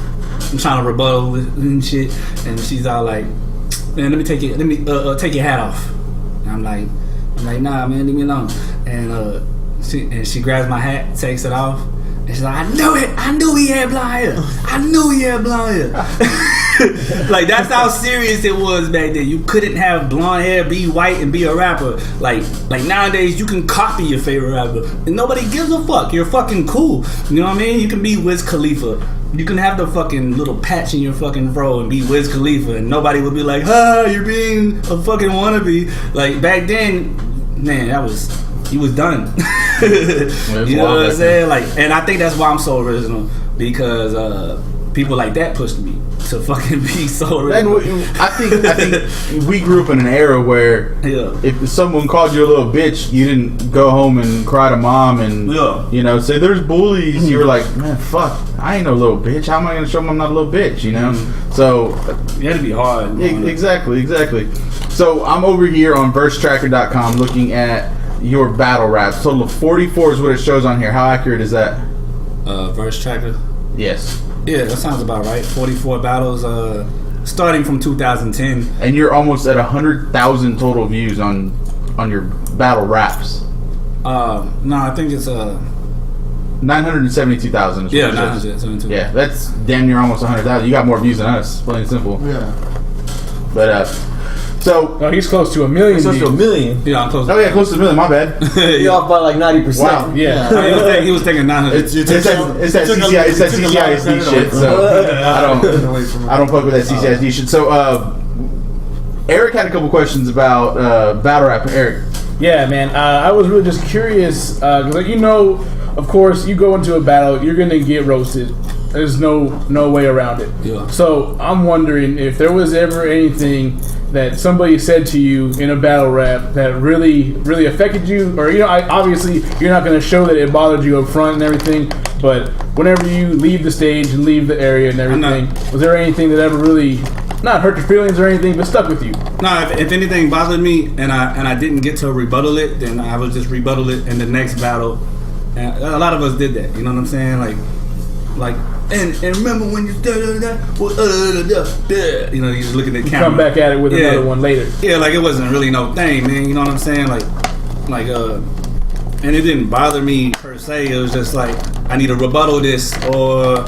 [SPEAKER 2] I'm trying to rebuttal and shit. And she's all like, man, let me take your hat off. And I'm like, nah, man, leave me alone. And she grabs my hat, takes it off, and she's like, I knew it. I knew he had blonde hair. Like that's how serious it was back then. You couldn't have blonde hair, be white, and be a rapper. Like nowadays, you can copy your favorite rapper, and nobody gives a fuck. You're fucking cool. You know what I mean? You can be Wiz Khalifa. You can have the fucking little patch in your fucking fro and be Wiz Khalifa, and nobody would be like, you're being a fucking wannabe. Like back then, man, you was done. You know what I'm saying? Like, and I think that's why I'm so original, because people like that pushed me. to fucking be so.
[SPEAKER 1] I think we grew up in an era where if someone called you a little bitch, you didn't go home and cry to mom and you know say there's bullies. You were like, man, fuck, I ain't no little bitch. How am I gonna show them I'm not a little bitch? You know. So
[SPEAKER 2] you had to be hard.
[SPEAKER 1] Exactly. So I'm over here on versetracker.com looking at your battle raps. Total of 44 is what it shows on here. How accurate is that?
[SPEAKER 2] Verse tracker.
[SPEAKER 1] Yes.
[SPEAKER 2] Yeah, that sounds about right. 44 battles, starting from 2010.
[SPEAKER 1] And you're almost at 100,000 total views on your battle raps.
[SPEAKER 2] No, I think it's
[SPEAKER 1] 972,000.
[SPEAKER 2] Yeah, 972.
[SPEAKER 1] Yeah, that's damn near almost 100,000. You got more views than us, plain and simple.
[SPEAKER 4] Yeah.
[SPEAKER 1] But so
[SPEAKER 3] he's close to 1 million.
[SPEAKER 4] He's close to 1 million.
[SPEAKER 2] Yeah, I'm close.
[SPEAKER 1] Oh yeah, close to 1 million. My bad.
[SPEAKER 4] You're off by like 90%.
[SPEAKER 1] Wow.
[SPEAKER 3] Yeah.
[SPEAKER 2] He was taking 900.
[SPEAKER 1] It's that CCISD shit. So I don't fuck with that CCISD shit. So Eric had a couple questions about battle rap. Eric.
[SPEAKER 3] Yeah, man. I was really just curious because you know, of course, you go into a battle, you're gonna get roasted. There's no way around it.
[SPEAKER 2] Yeah.
[SPEAKER 3] So I'm wondering if there was ever anything that somebody said to you in a battle rap that really affected you, or obviously you're not going to show that it bothered you up front and everything, but whenever you leave the stage and leave the area and everything, was there anything that ever really not hurt your feelings or anything, but stuck with you?
[SPEAKER 2] No, if anything bothered me and I didn't get to rebuttal it, then I would just rebuttal it in the next battle. And a lot of us did that. You know what I'm saying? Like. And remember when you you know, you just look at the camera.
[SPEAKER 3] Come back at it with another one later.
[SPEAKER 2] Yeah, like it wasn't really no thing, man. You know what I'm saying? Like, and it didn't bother me per se. It was just like I need to rebuttal this, or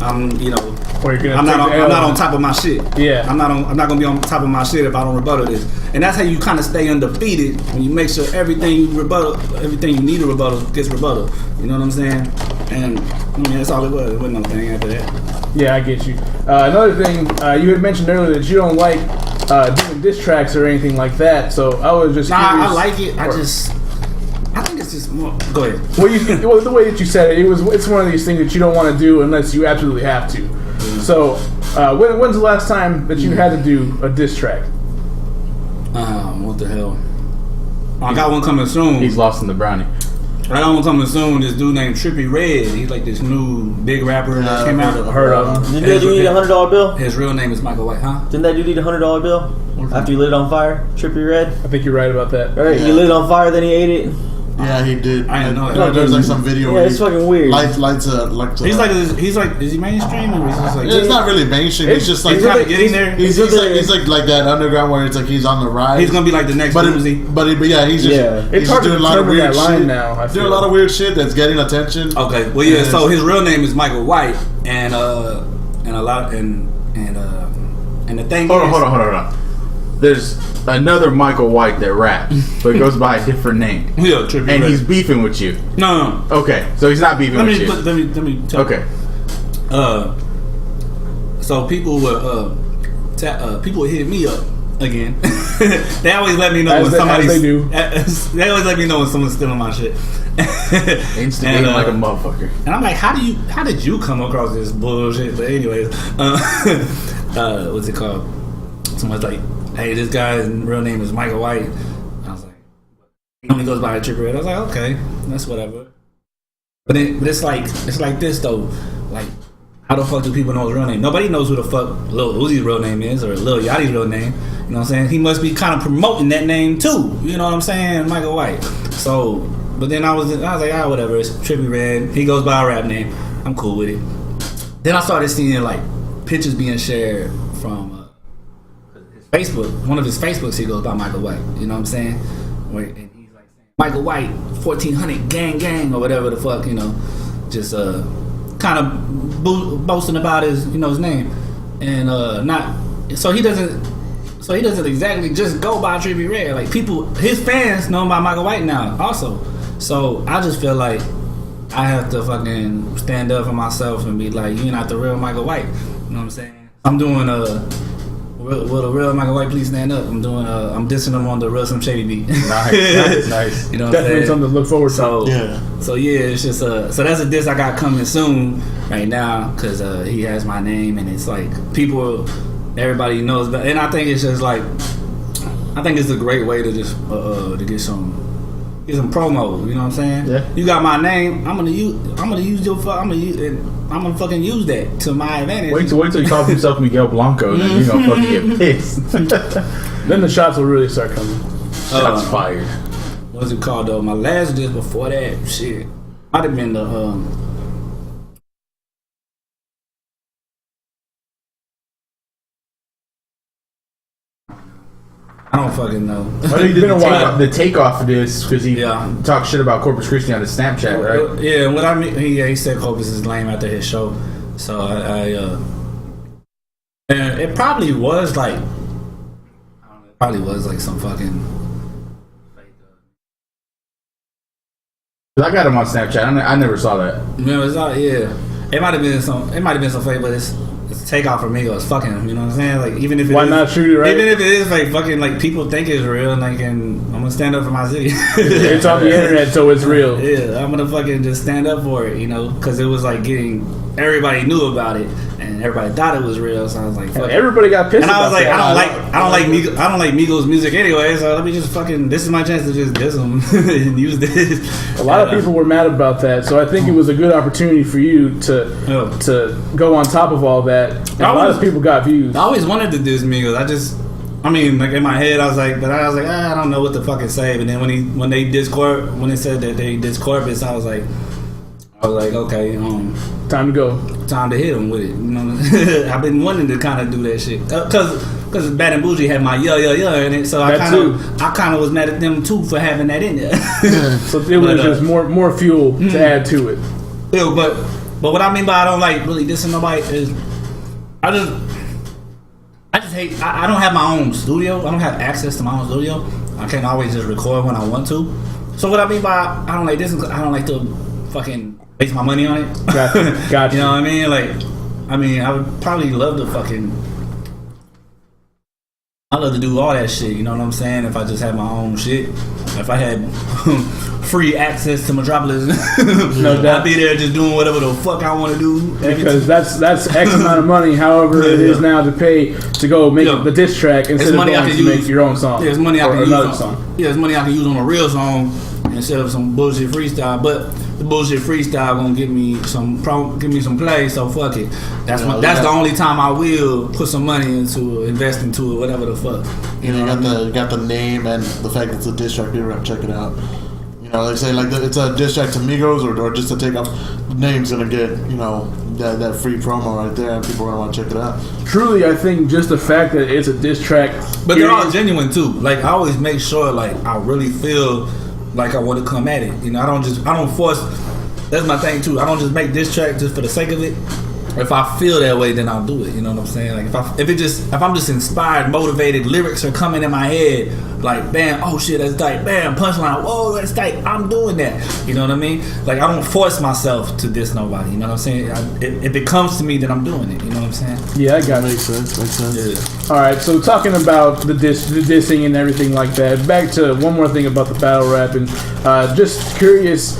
[SPEAKER 2] I'm not on top of my shit.
[SPEAKER 3] Yeah,
[SPEAKER 2] I'm not gonna be on top of my shit if I don't rebuttal this. And that's how you kind of stay undefeated when you make sure everything you need to rebuttal gets rebuttal. You know what I'm saying? And I mean, that's all it was. It wasn't no thing after that.
[SPEAKER 3] Yeah, I get you. Another thing, you had mentioned earlier that you don't like doing diss tracks or anything like that. So I was just curious.
[SPEAKER 2] I like it. I think it's just more. Go ahead.
[SPEAKER 3] Well, the way that you said it's one of these things that you don't want to do unless you absolutely have to. Mm-hmm. So when's the last time that you had to do a diss track?
[SPEAKER 2] What the hell? I got one coming soon.
[SPEAKER 1] He's lost in the brownie.
[SPEAKER 2] I got one coming soon. This dude named Trippie Redd. He's like this new big rapper that came out.
[SPEAKER 3] Heard of him.
[SPEAKER 4] Didn't that dude need a $100 bill?
[SPEAKER 2] His real name is Michael White, huh?
[SPEAKER 4] Didn't that dude need a $100 bill after you lit it on fire? Trippie Redd?
[SPEAKER 3] I think you're right about that.
[SPEAKER 4] Right, you lit it on fire, then he ate it.
[SPEAKER 5] Yeah, he did.
[SPEAKER 2] I didn't know that.
[SPEAKER 5] There's like some video.
[SPEAKER 4] Yeah, it's fucking weird.
[SPEAKER 5] Lights a.
[SPEAKER 2] He's like, is he mainstream or is he just like?
[SPEAKER 5] It's not really mainstream. It's just like
[SPEAKER 2] he's kind of getting there.
[SPEAKER 5] He's like that underground where it's like he's on the rise.
[SPEAKER 2] He's gonna be like the next Uzi.
[SPEAKER 5] But yeah, he's just doing a lot of weird shit
[SPEAKER 3] now.
[SPEAKER 5] Doing a lot of weird shit that's getting attention.
[SPEAKER 2] Okay, well yeah. So his real name is Michael White, and the thing.
[SPEAKER 1] Hold on. There's another Michael White that raps, but goes by a different name.
[SPEAKER 2] Yeah, Trippie
[SPEAKER 1] and
[SPEAKER 2] Redd.
[SPEAKER 1] He's beefing with you.
[SPEAKER 2] No.
[SPEAKER 1] Okay, so he's not beefing with you.
[SPEAKER 2] Let me tell you.
[SPEAKER 1] Okay.
[SPEAKER 2] So people would hit me up again. They always let me know when somebody's.
[SPEAKER 3] They do.
[SPEAKER 2] They always let me know when someone's stealing my shit.
[SPEAKER 1] Instigating like a motherfucker.
[SPEAKER 2] And I'm like, how did you come across this bullshit? But anyways, what's it called? Someone's like, hey, this guy's real name is Michael White. I was like, he only goes by a Trippie Redd. I was like, okay, that's whatever. But it's like this though. Like, how the fuck do people know his real name? Nobody knows who the fuck Lil Uzi's real name is or Lil Yachty's real name. You know what I'm saying? He must be kind of promoting that name too. You know what I'm saying? Michael White. So, but then I was like, whatever. It's Trippie Redd. He goes by a rap name. I'm cool with it. Then I started seeing like pictures being shared from Facebook. One of his Facebooks, he goes by Michael White. You know what I'm saying? And he's like saying Michael White 1400 gang or whatever the fuck, you know, just kind of boasting about his name, and so he doesn't exactly just go by Trippie Redd. Like his fans know him by Michael White now also. So I just feel like I have to fucking stand up for myself and be like, you're not the real Michael White. You know what I'm saying? I'm doing Will the real Michael White please stand up? I'm doing. I'm dissing him on the real Some Shady beat.
[SPEAKER 1] Nice.
[SPEAKER 2] You know, what
[SPEAKER 3] definitely
[SPEAKER 2] I'm
[SPEAKER 3] something to look forward to.
[SPEAKER 2] So it's just so that's a diss I got coming soon right now because he has my name and it's like everybody knows, but and I think it's just like I think it's a great way to just to get some promo. You know what I'm saying?
[SPEAKER 1] Yeah.
[SPEAKER 2] You got my name. I'm gonna use fucking use that to my advantage.
[SPEAKER 1] Wait till he calls himself Miguel Blanco, and then you're gonna fucking get pissed.
[SPEAKER 3] Then the shots will really start coming.
[SPEAKER 1] Shots fired.
[SPEAKER 2] What's it called though? My last disc before that shit might have been the I don't fucking know.
[SPEAKER 1] Well, he did the takeoff of this because he talked shit about Corpus Christi on his Snapchat, right?
[SPEAKER 2] Yeah, what I mean, he said Corpus is lame after his show, so and it probably was like, some fucking.
[SPEAKER 1] I got him on Snapchat. I never saw that.
[SPEAKER 2] No, it's not. Yeah, it might have been some fake, but it's takeoff for me. It's fucking him. You know what I'm saying? Like even if
[SPEAKER 3] not shoot it right?
[SPEAKER 2] Even if it is like fucking like people think it's real, and like and I'm gonna stand up for my city.
[SPEAKER 3] It's on the internet, so it's real.
[SPEAKER 2] Yeah, I'm gonna fucking just stand up for it. You know, because it was like everybody knew about it, and everybody thought it was real. So I was like, fuck
[SPEAKER 3] everybody got pissed.
[SPEAKER 2] And I was like,
[SPEAKER 3] that.
[SPEAKER 2] I don't like Migos music anyway. So let me just fucking. This is my chance to just diss them and use this.
[SPEAKER 3] A lot of people were mad about that, so I think it was a good opportunity for you to go on top of all that. And a lot of people got views.
[SPEAKER 2] I always wanted to diss Migos. I mean, like in my head, I was like, I don't know what to fucking say. But then when they said that they diss Corpus, I was like, okay,
[SPEAKER 3] time to go.
[SPEAKER 2] Time to hit them with it. You know, I've been wanting to kind of do that shit because Bad and Bougie had my yeah in it, so I kind of was mad at them too for having that in there.
[SPEAKER 3] So it was just more fuel to add to it.
[SPEAKER 2] Yeah, but what I mean by I don't like really dissing nobody is I just hate. I don't have my own studio. I don't have access to my own studio. I can't always just record when I want to. So what I mean by I don't like this is I don't like to fucking waste my money on it.
[SPEAKER 3] Gotcha.
[SPEAKER 2] You know what I mean? Like, I would probably love to I love to do all that shit. You know what I'm saying? If I just had my own shit, if I had free access to Metropolis, no doubt, I'd be there just doing whatever the fuck I want to do.
[SPEAKER 3] Because that's X amount of money, however it is now to pay to go make the diss track instead of going to make your own song.
[SPEAKER 2] Yeah, it's money I can use it's money I can use on a real song instead of some bullshit freestyle. But the bullshit freestyle gonna give me some play, so fuck it. That's the only time I will put some money into invest into it, whatever the fuck.
[SPEAKER 5] You got the name and the fact that it's a diss track. People have to check it out. You know, they say like it's a diss track to Migos or just to take off. The name's gonna get that free promo right there, and people are gonna want to check it out.
[SPEAKER 3] Truly, I think just the fact that it's a diss track,
[SPEAKER 2] but they're all genuine too. Like I always make sure like I really feel like I want to come at it. You know, I don't force. That's my thing too. I don't just make diss track just for the sake of it. If I feel that way, then I'll do it. You know what I'm saying? Like if I'm just inspired, motivated, lyrics are coming in my head, like bam, oh shit, that's tight, bam, punchline, whoa, that's tight. I'm doing that. You know what I mean? Like I don't force myself to diss nobody. You know what I'm saying? If it comes to me, then I'm doing it. You know what I'm saying?
[SPEAKER 3] Yeah, I got it.
[SPEAKER 5] Makes sense.
[SPEAKER 2] Yeah.
[SPEAKER 3] All right, so talking about the dissing and everything like that. Back to one more thing about the battle rap, and just curious,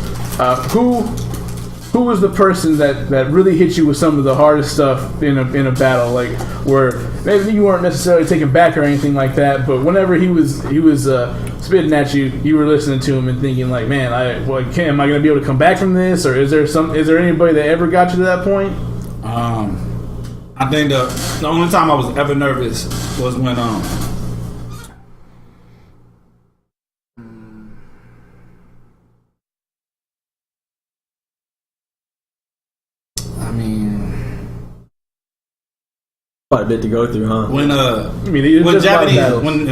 [SPEAKER 3] who was the person that really hit you with some of the hardest stuff in a battle, like where maybe you weren't necessarily taken back or anything like that, but whenever he was spitting at you, you were listening to him and thinking like, man, am I going to be able to come back from this, or is there anybody that ever got you to that point?
[SPEAKER 2] I think the only time I was ever nervous was when
[SPEAKER 4] quite a bit to go through, huh?
[SPEAKER 2] When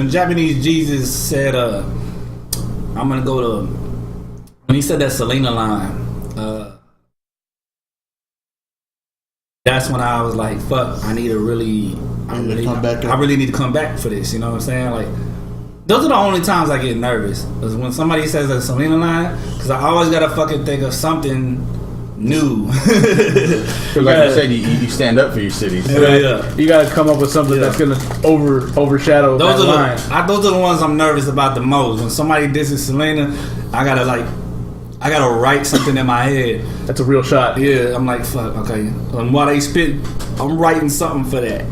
[SPEAKER 2] Japanese Jesus said I'm gonna go to, when he said that Selena line, that's when I was like, fuck, I really need to come back for this. You know what I'm saying? Like, those are the only times I get nervous. Is when somebody says a Selena line, because I always gotta fucking think of something new.
[SPEAKER 1] Because like you said, you stand up for your city. So.
[SPEAKER 2] Yeah.
[SPEAKER 3] You gotta come up with something that's gonna overshadow that line.
[SPEAKER 2] Those are the ones I'm nervous about the most. When somebody disses Selena, I gotta write something in my head.
[SPEAKER 3] That's a real shot.
[SPEAKER 2] Yeah, I'm like, fuck, okay. And while they spit, I'm writing something for that.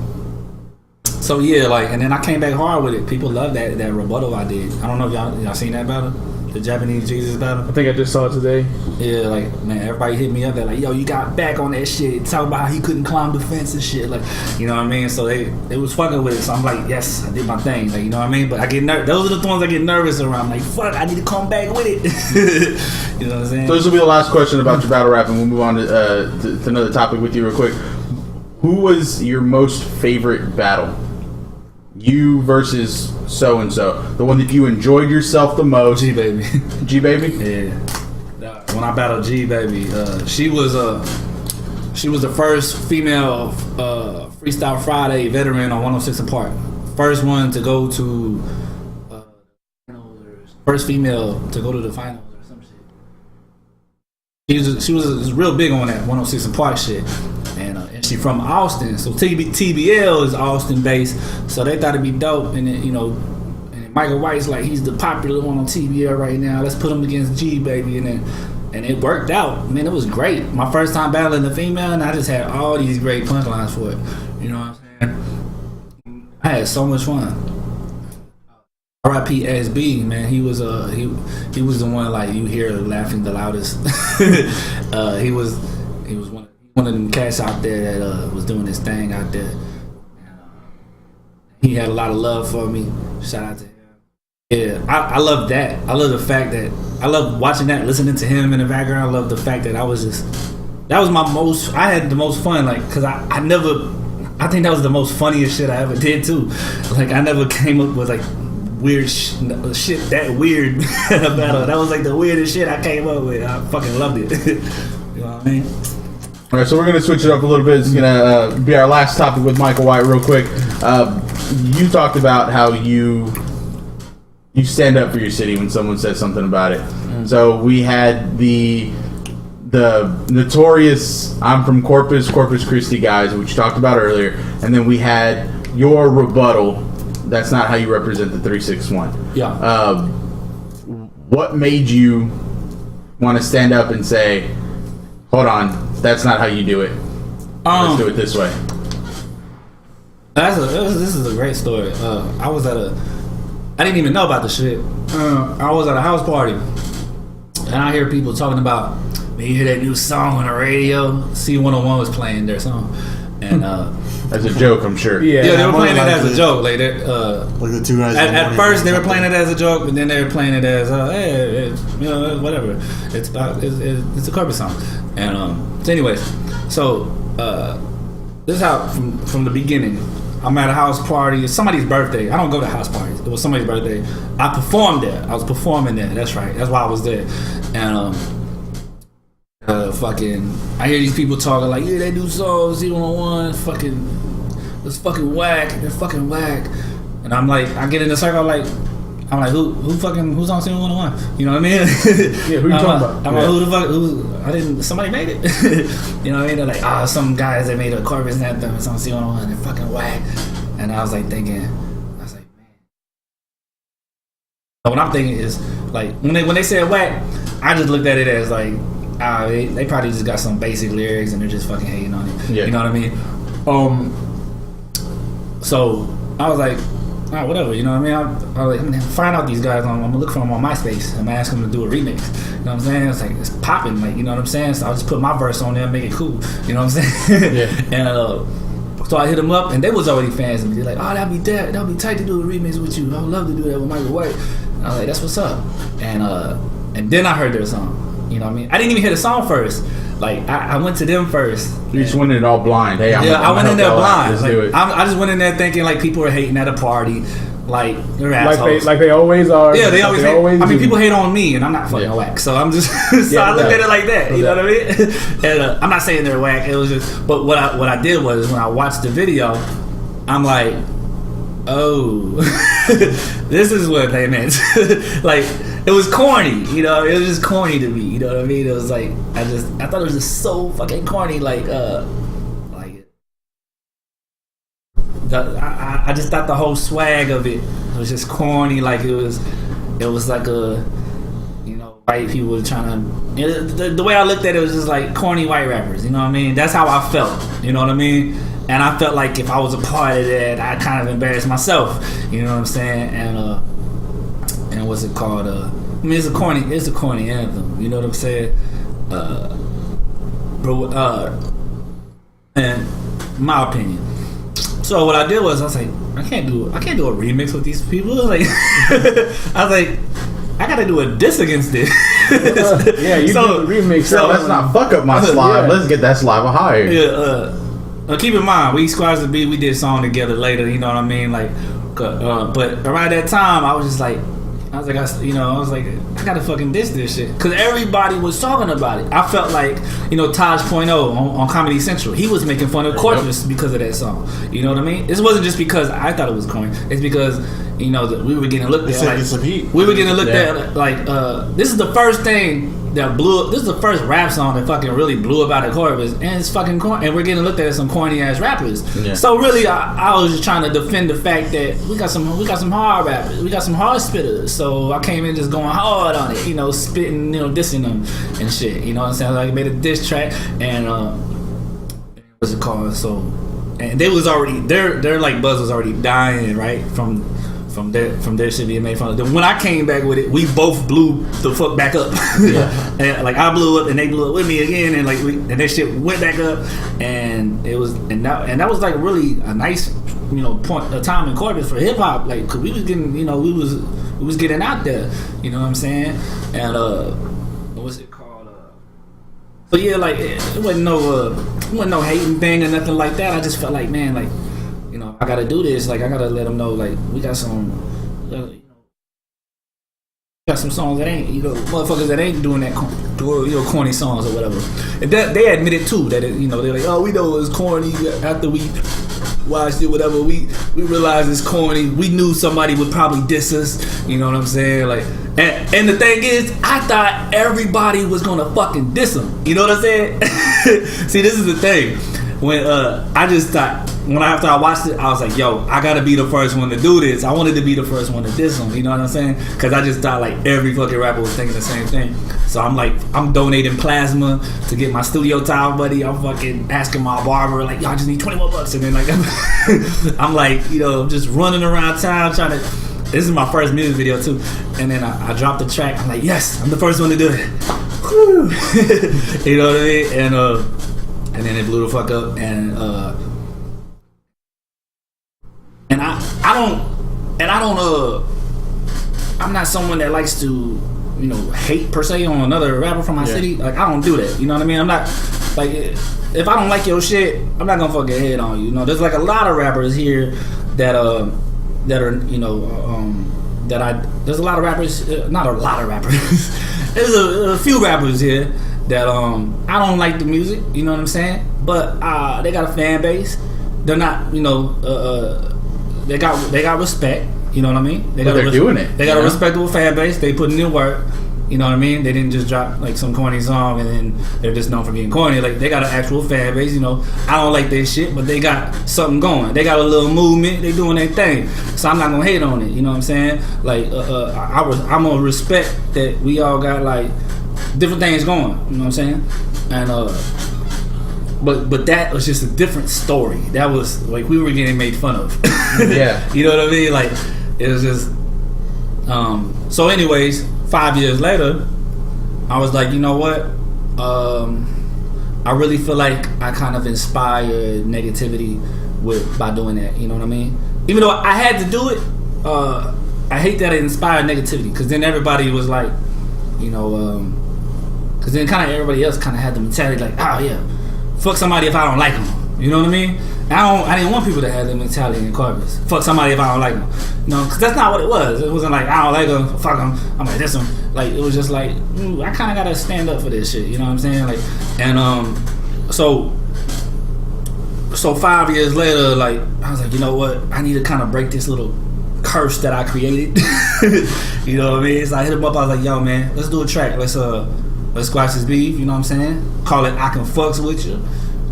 [SPEAKER 2] So yeah, like, and then I came back hard with it. People love that rebuttal I did. I don't know if y'all seen that battle, the Japanese Jesus battle.
[SPEAKER 3] I think I just saw it today.
[SPEAKER 2] Yeah, like, man, everybody hit me up. They're like, yo, you got back on that shit. Talk about how he couldn't climb the fence and shit. Like, you know what I mean? So they was fucking with it. So I'm like, yes, I did my thing. Like, you know what I mean? But I get those are the ones I get nervous around. I'm like, fuck, I need to come back with it. You know what I'm saying?
[SPEAKER 1] So this will be the last question about your battle rap, and we'll move on to another topic with you real quick. Who was your most favorite battle? You versus so and so, the one that you enjoyed yourself the most.
[SPEAKER 2] G baby.
[SPEAKER 1] G baby.
[SPEAKER 2] Yeah. When I battled G baby, she was the first female Freestyle Friday veteran on 106 and Park. First one to go to first female to go to the finals or some shit. She was real big on that 106 and Park shit. And she from Austin, so TBL is Austin based, so they thought it'd be dope. And then, you know, and Michael White's like, he's the popular one on TBL right now. Let's put him against G baby, and it worked out. Man, it was great. My first time battling the female, and I just had all these great punchlines for it. You know what I'm saying? I had so much fun. R.I.P. SB, man. He was he was the one like you hear laughing the loudest. He was one of them cats out there that was doing his thing out there. He had a lot of love for me. Shout out to him. Yeah, I love that. I love the fact that I love watching that, listening to him in the background. I love the fact that I had the most fun, like, because I think that was the most funniest shit I ever did too. Like, I never came up with like weird shit that weird battle. That was like the weirdest shit I came up with. I fucking loved it. You know what I mean?
[SPEAKER 1] All right, so we're going to switch it up a little bit. It's going to be our last topic with Michael White real quick. You talked about how you stand up for your city when someone says something about it. So we had the notorious I'm from Corpus Christi guys, which you talked about earlier. And then we had your rebuttal. That's not how you represent the 361.
[SPEAKER 2] Yeah.
[SPEAKER 1] What made you want to stand up and say, hold on, that's not how you do it. Let's do it this way.
[SPEAKER 2] This is a great story. I didn't even know about the shit. I was at a house party, and I hear people talking about, man, you hear that new song on the radio? C101 was playing their song. And
[SPEAKER 1] as a joke, I'm sure.
[SPEAKER 2] Yeah, they were playing it as a joke. Like that.
[SPEAKER 5] Like the two guys.
[SPEAKER 2] At first, they were playing it as a joke, but then they were playing it as, hey, you know, whatever. It's a Corpus song. And so anyways, this is how from the beginning. I'm at a house party. It's somebody's birthday. I don't go to house parties. It was somebody's birthday. I performed there. I was performing there. That's right. That's why I was there. And I hear these people talking like, yeah, they do songs, 011, it's fucking whack. They're fucking whack. And I'm like, I get in the circle, I'm like, who's on C101? You know what I mean?
[SPEAKER 3] Yeah, who you talking about?
[SPEAKER 2] I'm like, who the fuck? Somebody made it. You know what I mean? They're like, some guys that made a Corpus anthem. It's on C101. They're fucking whack. And I was like, man. What I'm thinking is, like, when they said whack, I just looked at it as like, they probably just got some basic lyrics and they're just fucking hating on it. Yeah. You know what I mean? So I was like, all right, whatever. You know what I mean? I'm gonna find out these guys. I'm gonna look for them on MySpace. I'm gonna ask them to do a remix. You know what I'm saying? It's like, it's popping. Like, you know what I'm saying? So I'll just put my verse on there and make it cool. You know what I'm saying? Yeah. And so I hit them up, and they was already fans of me. They're like, oh, that'd be tight to do a remix with you. I would love to do that with Michael White. And I was like, that's what's up. And then I heard their song. You know what I mean? I didn't even hear the song first. Like, I went to them first.
[SPEAKER 1] You just went in all blind. Hey,
[SPEAKER 2] I went in there blind.
[SPEAKER 1] Let's do it.
[SPEAKER 2] I just went in there thinking like people were hating at a party. Like, they're assholes.
[SPEAKER 3] Like they always are.
[SPEAKER 2] Yeah, they always hate. I mean, people hate on me, and I'm not fucking whack. So I'm just. I looked at it like that. You know what I mean? And I'm not saying they're whack. It was just. But what I did was, when I watched the video, I'm like, oh, this is what they meant. Like, it was corny, you know. It was just corny to me, you know what I mean? It was like I thought it was just so fucking corny, like I just thought the whole swag of it was just corny, like it was like a, you know, white people were trying to. The way I looked at it was just like corny white rappers, you know what I mean? That's how I felt, you know what I mean? And I felt like if I was a part of that, I kind of embarrassed myself, you know what I'm saying? And what's it called? I mean, it's a corny anthem, you know what I'm saying? And my opinion. So what I did was I was like, I can't do a remix with these people. Like, I was like, I gotta do a diss against this.
[SPEAKER 3] Yeah, you do a remix.
[SPEAKER 1] So let's not fuck up my slide.
[SPEAKER 3] Yeah.
[SPEAKER 1] Let's get that slide higher.
[SPEAKER 2] Yeah. Keep in mind, we Squads the Beat, we did a song together later. You know what I mean? Like, but around that time, I was like, I gotta fucking diss this shit, because everybody was talking about it. I felt like, you know, Taj.0 on Comedy Central, he was making fun of Corpus because of that song. You know what I mean? This wasn't just because I thought it was corny. It's because, you know, that we were getting looked at like we were getting looked at like this is the first thing that blew up. This is the first rap song that fucking really blew up out of Corpus, and it's fucking corny, and we're getting looked at as some corny ass rappers. Yeah. So really, I was just trying to defend the fact that we got some hard rappers, we got some hard spitters. So I came in just going hard on it, you know, spitting, you know, dissing them and shit. You know what I'm saying? Like, I made a diss track, and what's it called? So, and they was already their like buzz was already dying, right, from their shit being made fun of. Then when I came back with it, we both blew the fuck back up. Yeah. And like, I blew up and they blew up with me again, and like and that shit went back up, and it was that was like really a nice, you know, a time in Corpus for hip hop, like, cause we was getting, you know, we was getting out there, you know what I'm saying? And what's it called? So yeah, like it wasn't no hating thing or nothing like that. I just felt like, man, like, you know, I gotta do this. Like, I gotta let them know, like, we got some, you know, got some songs that ain't, you know, motherfuckers that ain't doing that, you know, corny songs or whatever. And that they admitted too that it, you know, they're like, oh, we know it's corny after we watched it, whatever. We realized it's corny. We knew somebody would probably diss us. You know what I'm saying? Like, and the thing is, I thought everybody was gonna fucking diss them. You know what I'm saying? See, this is the thing. When I just thought, after I watched it, I was like, yo, I gotta be the first one to do this. I wanted to be the first one to diss them, you know what I'm saying? Because I just thought like every fucking rapper was thinking the same thing. So I'm like, I'm donating plasma to get my studio time buddy. I'm fucking asking my barber, like, yo, I just need $20 and then like I'm like, you know, just running around town trying to. This is my first music video too. And then I dropped the track. I'm like, yes, I'm the first one to do it. Woo. You know what I mean? And then it blew the fuck up, and I'm not someone that likes to, you know, hate per se on another rapper from my city. Like, I don't do that. You know what I mean? I'm not, like, if I don't like your shit, I'm not gonna fucking hate on you. You know, there's like a lot of rappers here that are, you know, there's a lot of rappers, not a lot of rappers. There's a few rappers here that I don't like the music, you know what I'm saying? But they got a fan base. They're not, you know, they got respect, you know what I mean?
[SPEAKER 1] They're doing it.
[SPEAKER 2] They got a respectable fan base. They putting in work, you know what I mean? They didn't just drop like some corny song and then they're just known for being corny. Like, they got an actual fan base, you know. I don't like their shit, but they got something going. They got a little movement. They doing their thing. So I'm not gonna hate on it, you know what I'm saying? Like, I'm gonna respect that we all got like different things going, you know what I'm saying? And but that was just a different story. That was like, we were getting made fun of.
[SPEAKER 1] Yeah.
[SPEAKER 2] You know what I mean? Like, it was just so anyways, 5 years later, I was like, you know what? I really feel like I kind of inspired negativity by doing that, you know what I mean? Even though I had to do it, I hate that it inspired negativity, because then everybody was like, you know, because then kind of everybody else kind of had the mentality like, oh yeah, fuck somebody if I don't like them. You know what I mean? I didn't want people to have that mentality in Corpus. Fuck somebody if I don't like them. You know, because that's not what it was. It wasn't like, I don't like them, fuck them, I'm like this one. Like, it was just like, I kind of got to stand up for this shit. You know what I'm saying? Like, and so 5 years later, like, I was like, you know what? I need to kind of break this little curse that I created. You know what I mean? So I hit him up. I was like, yo, man, let's do a track. Let's squash this beef. You know what I'm saying? Call it I Can Fucks With You.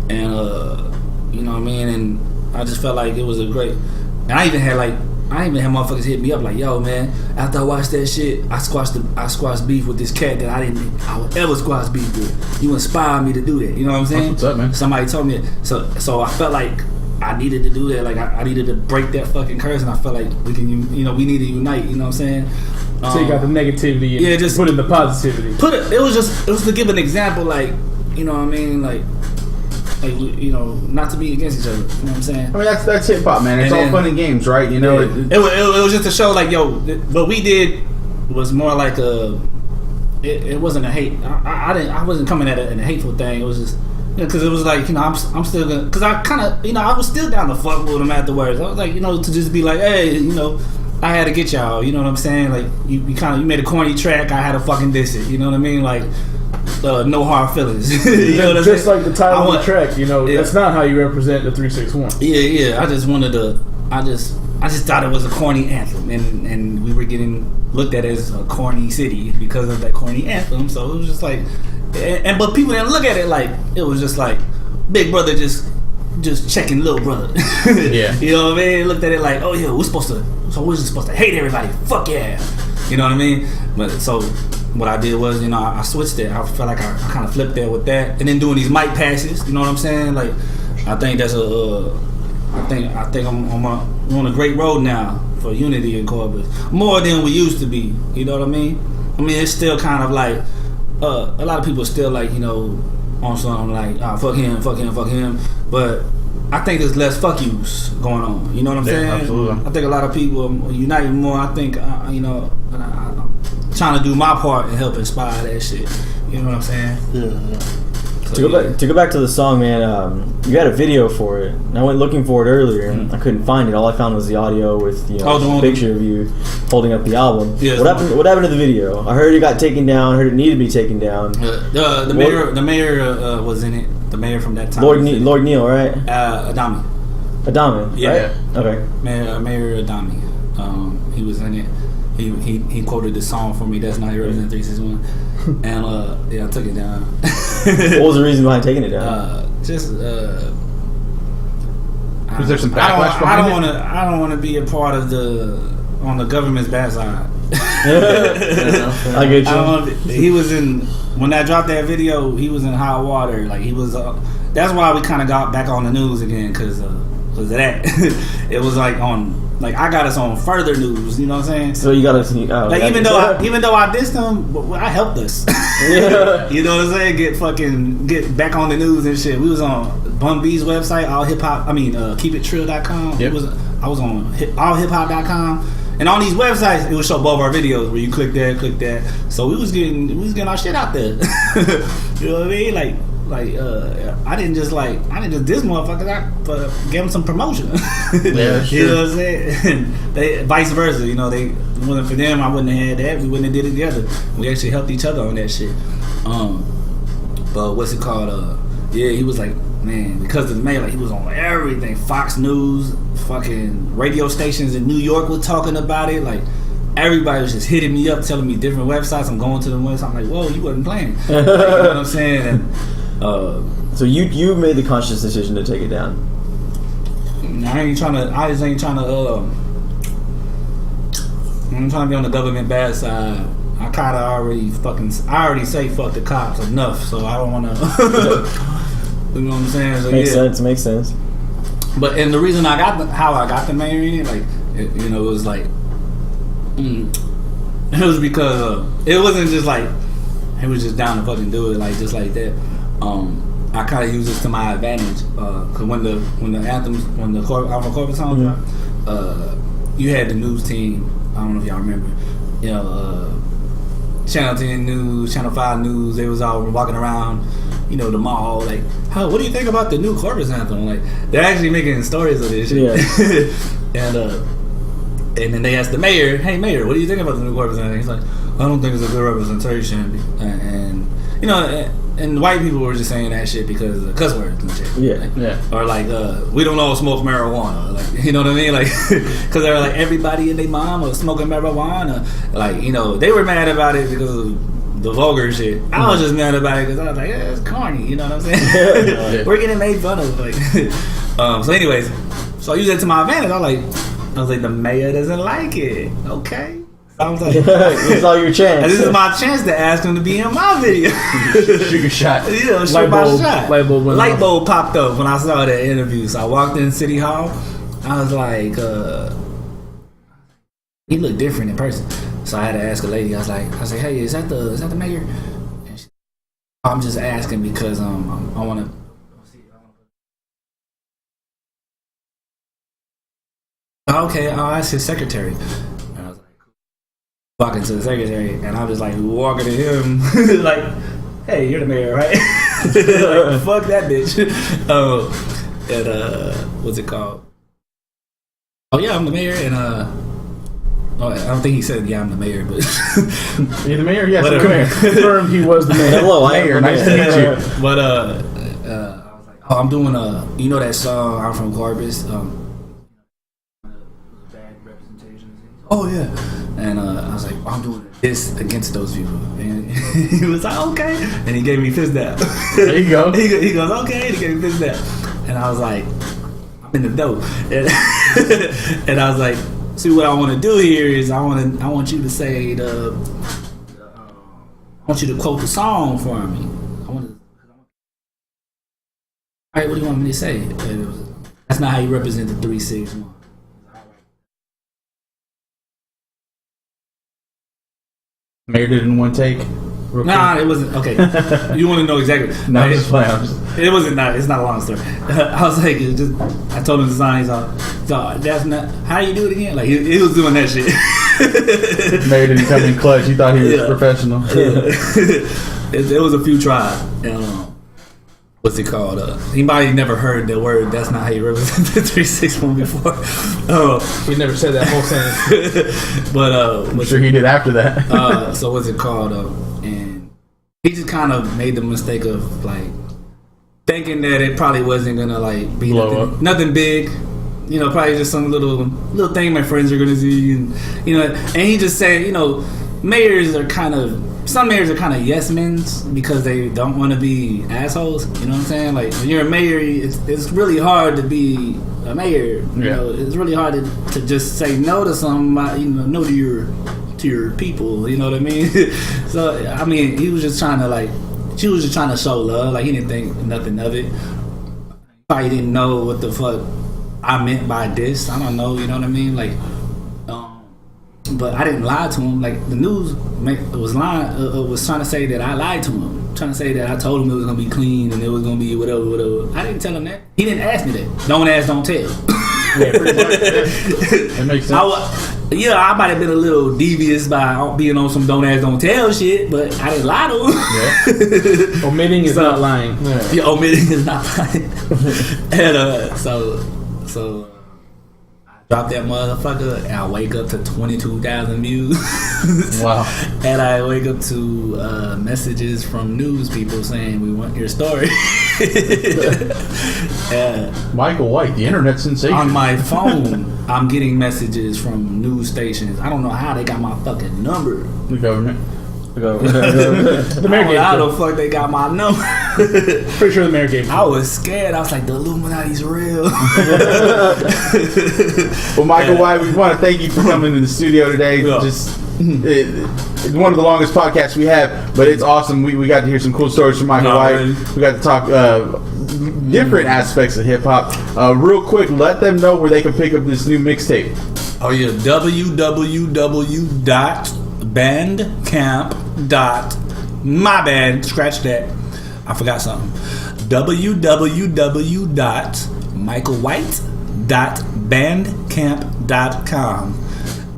[SPEAKER 2] And, you know what I mean? And I just felt like it was a great... And I even had motherfuckers hit me up like, yo, man, after I watched that shit, I squashed beef with this cat that I would ever squash beef with. You inspired me to do that. You know what I'm saying?
[SPEAKER 1] What's up, man?
[SPEAKER 2] Somebody told me it. So I felt like I needed to do that. Like I needed to break that fucking curse, and I felt like we need to unite. You know what I'm saying?
[SPEAKER 3] So you got the negativity and
[SPEAKER 2] just
[SPEAKER 3] put in the positivity.
[SPEAKER 2] It was to give an example, like, you know what I mean, like you know, not to be against each other. You know what I'm saying?
[SPEAKER 1] I mean, that's hip hop, man. It's all fun and games, right? You know,
[SPEAKER 2] it was just to show, like, yo, what we did was more like it wasn't a hate. I wasn't coming at it in a hateful thing. It was just, you know, because it was like, you know, I'm still gonna, because I kind of, you know, I was still down to fuck with them afterwards. I was like, you know, to just be like, hey, you know, I had to get y'all. You know what I'm saying? Like, you made a corny track. I had to fucking diss it. You know what I mean? Like. No hard feelings. You know what I'm
[SPEAKER 3] just
[SPEAKER 2] saying?
[SPEAKER 3] like the title of the track, you know, that's not how you represent the 361.
[SPEAKER 2] Yeah. I just wanted to. I just thought it was a corny anthem, and we were getting looked at as a corny city because of that corny anthem. So it was just like, but people didn't look at it like it was just like Big Brother just checking Little Brother.
[SPEAKER 1] Yeah.
[SPEAKER 2] You know what I mean? Looked at it like, oh yeah, we're just supposed to hate everybody. Fuck yeah. You know what I mean? But so. What I did was, you know, I switched it. I felt like I kind of flipped there with that, and then doing these mic passes. You know what I'm saying? Like, I think that's I think I'm on a great road now for unity in Corpus, more than we used to be. You know what I mean? I mean, it's still kind of like a lot of people still like, you know, on something like fuck him. But I think there's less fuck yous going on. You know what I'm saying?
[SPEAKER 1] Absolutely.
[SPEAKER 2] I think a lot of people are uniting more. I think you know. Trying to do my part and help inspire that shit. You know what I'm saying?
[SPEAKER 5] Yeah.
[SPEAKER 2] So,
[SPEAKER 4] to go back to the song, man, you had a video for it. And I went looking for it earlier, and I couldn't find it. All I found was the audio with, you know, a picture of you holding up the album.
[SPEAKER 2] Yeah,
[SPEAKER 4] what happened to the video? I heard it got taken down. I heard it needed to be taken down.
[SPEAKER 2] The mayor was in it. The mayor from that time.
[SPEAKER 4] Lord Neal, right?
[SPEAKER 2] Adami.
[SPEAKER 4] Yeah. Right? Okay.
[SPEAKER 2] Mayor Adami. He was in it. He quoted the song for me. That's not yours in 361, and I took it down.
[SPEAKER 4] What was the reason behind taking it down?
[SPEAKER 2] Just
[SPEAKER 1] was there some backlash behind it?
[SPEAKER 2] I don't want to be a part of on the government's bad side.
[SPEAKER 4] I get you.
[SPEAKER 2] He was in, when I dropped that video, he was in hot water. Like, he was. That's why we kind of got back on the news again, because of that. It was like like I got us on further news, you know what I'm saying?
[SPEAKER 4] So you got us even though
[SPEAKER 2] I dissed him, I helped us.
[SPEAKER 4] Yeah.
[SPEAKER 2] You know what I'm saying? Get back on the news and shit. We was on Bun B's website, keepittrill.com.
[SPEAKER 1] Yep.
[SPEAKER 2] I was on allhiphop.com. And on these websites, it would show both our videos where you click that. So we was getting our shit out there. You know what I mean? Like I didn't just diss motherfuckers. I gave them some promotion.
[SPEAKER 1] Yeah, sure.
[SPEAKER 2] You know what I'm saying? They vice versa. You know, they wasn't for them, I wouldn't have had that. We wouldn't have did it together. We actually helped each other on that shit. But what's it called? He was like, man, because of the mail, like, he was on everything. Fox News, fucking radio stations in New York were talking about it. Like, everybody was just hitting me up, telling me different websites. I'm going to the website. I'm like, whoa, you wasn't playing. Like, you know what I'm saying? And
[SPEAKER 4] so you made the conscious decision to take it down.
[SPEAKER 2] I just ain't trying to be on the government bad side. I kind of already say fuck the cops enough, so I don't want to. You know what I'm saying? So,
[SPEAKER 4] Makes sense.
[SPEAKER 2] But and the reason how I got the mayor in it, like, you know, it was like, it was because it wasn't just like he was just down to fucking do it, like, just like that. I kind of used this to my advantage, cause when the Alpha Corpus song dropped, you had the news team. I don't know if y'all remember, you know, Channel 10 News, Channel 5 News. They was all walking around, you know, the mall, like, what do you think about the new Corpus anthem? Like, they're actually making stories of this shit. Yeah. And then they asked the mayor, hey mayor, what do you think about the new Corpus anthem? He's like, I don't think it's a good representation. And you know, and white people were just saying that shit because of cuss words and shit.
[SPEAKER 4] Yeah.
[SPEAKER 2] Or like, we don't all smoke marijuana. Like, you know what I mean? Like, because they were like, everybody and their mom was smoking marijuana. Like, you know, they were mad about it because of the vulgar shit. I was just mad about it because I was like, yeah, it's corny. You know what I'm saying? We're getting made fun of. Like, so anyways, so I used that to my advantage. I was like, the mayor doesn't like it. Okay. I was like,
[SPEAKER 4] it's all your chance.
[SPEAKER 2] This is my chance to ask him to be in my video.
[SPEAKER 1] Shoot your shot.
[SPEAKER 2] Yeah, shoot my shot. Light bulb popped up when I saw that interview. So I walked in City Hall. I was like, he looked different in person. So I had to ask a lady. I was like, hey, is that the mayor? And she, I'm just asking because I want to. Okay, I'll ask his secretary. And I was like, walking to the secretary, and I was like walking to him, like, hey, you're the mayor, right? Like, fuck that bitch. And what's it called? Oh yeah, I'm the mayor, and I don't think he said, yeah, I'm the mayor, but
[SPEAKER 3] you're the mayor? Yes,
[SPEAKER 2] whatever.
[SPEAKER 3] Confirmed he was the mayor.
[SPEAKER 4] Hello,
[SPEAKER 1] mayor. Nice to meet you.
[SPEAKER 2] But I was like, oh, I'm doing you know that song, I'm from Corpus. Bad representation. Oh yeah. And I was like, I'm doing this against those people. And he was like, okay. And he gave me fist dab.
[SPEAKER 3] There you go.
[SPEAKER 2] He goes, okay. And he gave me fist dab. And I was like, I'm in the dope. And I was like, see, what I want to do here is I want you to say I want you to quote the song for me. All right, what do you want me to say? That's not how you represent the 3-6-1.
[SPEAKER 1] Mayor did it in one take.
[SPEAKER 2] Nah, it wasn't. Okay, you want to know exactly?
[SPEAKER 1] No, I'm just playing.
[SPEAKER 2] It wasn't. It's not a long story. I was like, I told him the sign. He's all, that's not. How do you do it again? Like he was doing that shit.
[SPEAKER 1] Mayor didn't come in clutch. He thought he was professional.
[SPEAKER 2] It was a few tries. What's it called? Anybody never heard the word? That's not how you represent the 3-6-1 before.
[SPEAKER 3] He never said that whole sentence.
[SPEAKER 2] But
[SPEAKER 1] I'm sure he did after that.
[SPEAKER 2] So what's it called? And he just kind of made the mistake of like thinking that it probably wasn't gonna like be nothing big. You know, probably just some little thing my friends are gonna see, and you know, and he just said, you know, some mayors are kind of yes men because they don't want to be assholes. You know what I'm saying? Like when you're a mayor, it's really hard to be a mayor. You know, it's really hard to just say no to somebody. You know, no to your people. You know what I mean? So I mean, she was just trying to show love. Like he didn't think nothing of it. Probably didn't know what the fuck I meant by this. I don't know. You know what I mean? Like. But I didn't lie to him. Like the news was trying to say that I lied to him, trying to say that I told him it was gonna be clean and it was gonna be whatever. I didn't tell him that. He didn't ask me that. Don't ask, don't tell.
[SPEAKER 1] Yeah, pretty much. That makes sense.
[SPEAKER 2] I might have been a little devious by being on some don't ask, don't tell shit, but I didn't lie to him.
[SPEAKER 3] Yeah. Omitting is not lying.
[SPEAKER 2] Yeah, omitting is not lying. And so. Drop that motherfucker, and I wake up to 22,000 views.
[SPEAKER 1] Wow.
[SPEAKER 2] And I wake up to messages from news people saying, we want your story.
[SPEAKER 1] Michael White, the internet sensation.
[SPEAKER 2] On my phone, I'm getting messages from news stations. I don't know how they got my fucking number.
[SPEAKER 1] The government.
[SPEAKER 3] The mayor gave
[SPEAKER 2] how the fuck they got my number?
[SPEAKER 3] Pretty sure the mayor gave it.
[SPEAKER 2] I was scared. I was like, the Illuminati's real.
[SPEAKER 1] Well, Michael White, we want to thank you for coming to the studio today.
[SPEAKER 2] Yeah.
[SPEAKER 1] It's one of the longest podcasts we have, but it's awesome. We got to hear some cool stories from Michael White.
[SPEAKER 2] Really?
[SPEAKER 1] We got to talk different aspects of hip hop. Real quick, let them know where they can pick up this new mixtape.
[SPEAKER 2] Oh yeah, www.bandcamp.myband. Scratch that. I forgot something. www.michaelwhite.bandcamp.com.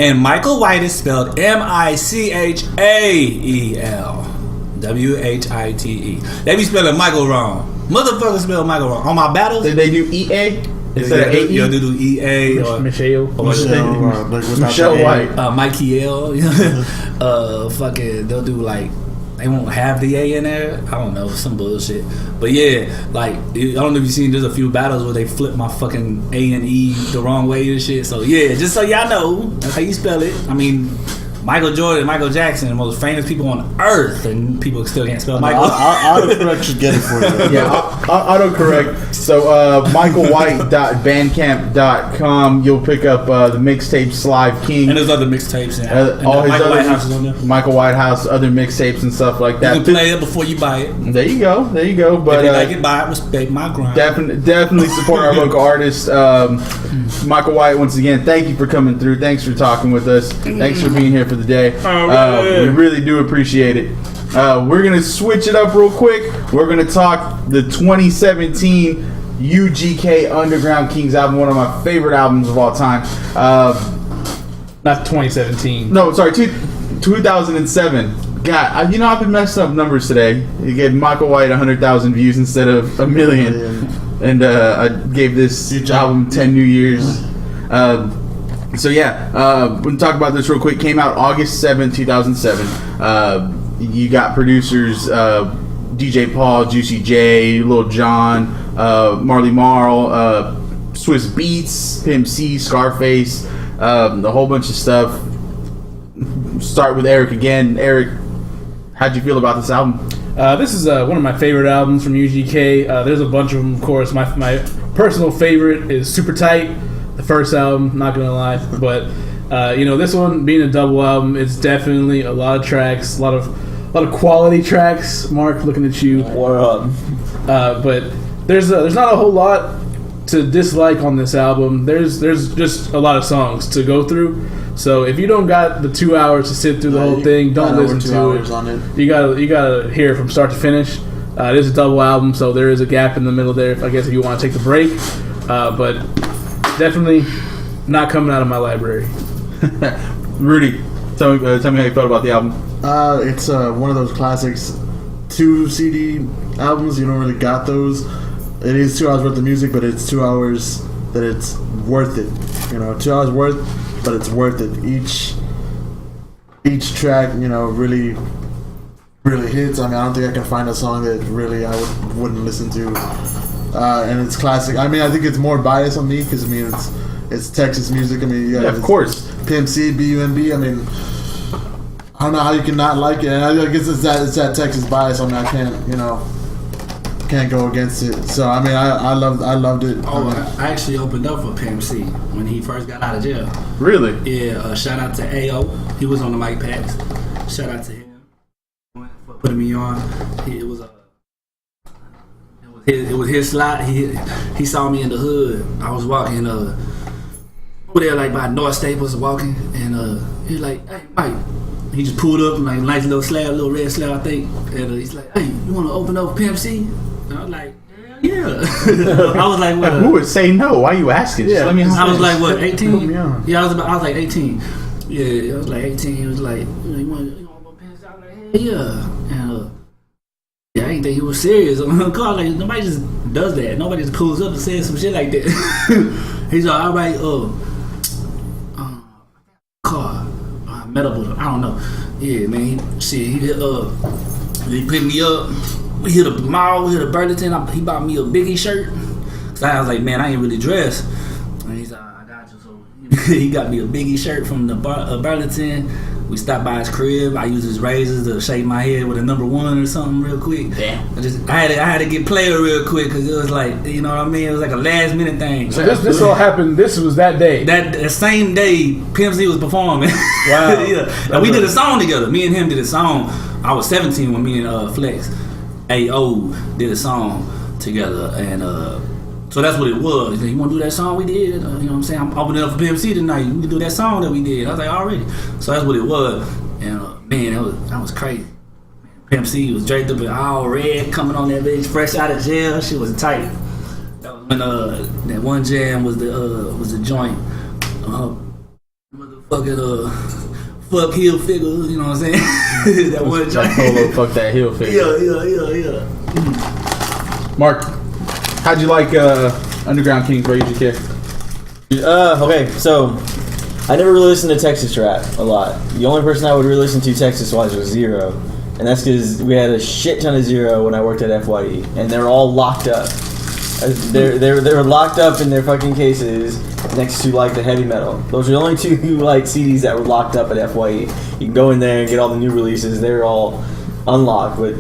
[SPEAKER 2] And Michael White is spelled MICHAEL WHITE. They be spelling Michael wrong. Motherfuckers spell Michael wrong. On my battles,
[SPEAKER 1] Did they do EA instead of AE?
[SPEAKER 2] Yeah, they do EA or
[SPEAKER 3] Michelle
[SPEAKER 1] Michelle White.
[SPEAKER 2] Mikey L. Fucking, they'll do like they won't have the A in there. I don't know, some bullshit. But yeah, like I don't know if you've seen. There's a few battles where they flip my fucking A and E the wrong way and shit. So yeah, just so y'all know, that's how you spell it. I mean, Michael Jordan, Michael Jackson, the most famous people on earth, and people still can't spell Michael.
[SPEAKER 5] Autocorrect should get it for you.
[SPEAKER 1] Yeah, autocorrect. So michaelwhite.bandcamp.com. You'll pick up the mixtapes Live King.
[SPEAKER 2] And there's other mixtapes. And
[SPEAKER 1] all his
[SPEAKER 2] Michael
[SPEAKER 1] other
[SPEAKER 2] Whitehouse is on there.
[SPEAKER 1] Michael Whitehouse, other mixtapes and stuff like that.
[SPEAKER 2] You can play it before you buy it.
[SPEAKER 1] There you go. But
[SPEAKER 2] if you like it, buy it. Respect my grind.
[SPEAKER 1] Definitely support our local artists. Michael White, once again, thank you for coming through. Thanks for talking with us. Thanks for being here for the day. We really do appreciate it. We're going to switch it up real quick. We're going to talk the 2017 UGK Underground Kingz album, one of my favorite albums of all time.
[SPEAKER 3] Not 2017.
[SPEAKER 1] No, sorry, 2007. God, I've been messing up numbers today. You gave Michael White 100,000 views instead of 1 million. And I gave this album 10 new years. So yeah, we're going to talk about this real quick. Came out August 7th, 2007. You got producers DJ Paul, Juicy J, Lil Jon, Marley Marl, Swiss Beats, Pimp C, Scarface, a whole bunch of stuff. Start with Eric again. Eric, how'd you feel about this album?
[SPEAKER 3] This is one of my favorite albums from UGK. There's a bunch of them, of course. My personal favorite is Super Tight, the first album, not gonna lie. But this one being a double album, it's definitely a lot of tracks, a lot of quality tracks. Mark, looking at you.
[SPEAKER 4] What up?
[SPEAKER 3] But there's not a whole lot to dislike on this album. There's just a lot of songs to go through. So if you don't got the 2 hours to sit through the whole thing, don't listen to it. You gotta hear it from start to finish. It is a double album, so there is a gap in the middle there. If you want to take the break, but definitely not coming out of my library.
[SPEAKER 1] Rudy, tell me how you felt about the album.
[SPEAKER 5] It's one of those classics 2 CD albums. You don't really got those. It is 2 hours worth of music, but it's 2 hours that it's worth it. 2 hours worth, but it's worth it. Each track, really, really hits. I don't think I can find a song that really I wouldn't listen to. And it's classic. I think it's more biased on me because it's Texas music.
[SPEAKER 1] Yeah, of course.
[SPEAKER 5] Pimp C, B.U.M.B. I don't know how you can not like it. And I guess it's that Texas bias. I can't go against it. So I loved it.
[SPEAKER 2] I actually opened up for Pimp C when he first got out of jail.
[SPEAKER 1] Really?
[SPEAKER 2] Yeah. Shout out to AO. He was on the mic packs. Shout out to him for putting me on. It was his slot. He saw me in the hood. I was walking over there like by North Staples walking, and he was like, "Hey, Mike." He just pulled up like nice little slab, little red slab, I think. And he's like, "Hey, you want to open up Pimp C?" And I was like, "Yeah." I was like, "What?"
[SPEAKER 1] Who would say no? Why are you asking?
[SPEAKER 3] Yeah.
[SPEAKER 1] Let me.
[SPEAKER 2] I was like, "What? 18?"
[SPEAKER 3] Yeah,
[SPEAKER 2] I was like 18. Yeah, I was like 18. He was like, "You want to open Pimp C?" I was like, "Hell yeah." And I didn't think he was serious. I'm like, nobody just does that. Nobody just pulls up and says some shit like that. He's like, "All right, car." Medical, I don't know. Yeah, man. He picked me up. We hit a mall, we hit a Burlington. He bought me a Biggie shirt. So I was like, man, I ain't really dressed. And he's like, I got you. So he got me a Biggie shirt from the Burlington. We stopped by his crib. I used his razors to shave my head with a number 1 or something real quick.
[SPEAKER 1] Damn.
[SPEAKER 2] I had to get player real quick because it was like, you know what I mean? It was like a last minute thing.
[SPEAKER 3] So this all happened. This was that day.
[SPEAKER 2] That same day, Pimp C was performing.
[SPEAKER 3] Wow.
[SPEAKER 2] Yeah. And we did a song together. Me and him did a song. I was 17 when me and Flex AO did a song together, and so that's what it was. You want to do that song we did? You know what I'm saying? I'm opening up for Pimp C tonight. We can do that song that we did. I was like, already. So that's what it was. And man, that was crazy. Pimp C was draped up in all red, coming on that bitch, fresh out of jail. She was tight. That was when that one jam was the joint. Motherfucking fuck Hill figure. You know what I'm saying? That one joint.
[SPEAKER 1] Polo, fuck that Hill figure.
[SPEAKER 2] Yeah.
[SPEAKER 1] Mark, how'd you like Underground Kingz by UGK?
[SPEAKER 4] Okay, so I never really listened to Texas rap a lot. The only person I would really listen to Texas-wise was Zero. and that's because we had a shit ton of Zero when I worked at FYE, and they're all locked up. They were locked up in their fucking cases next to like the heavy metal. Those are the only two like CDs that were locked up at FYE. You can go in there and get all the new releases. They're all unlocked, but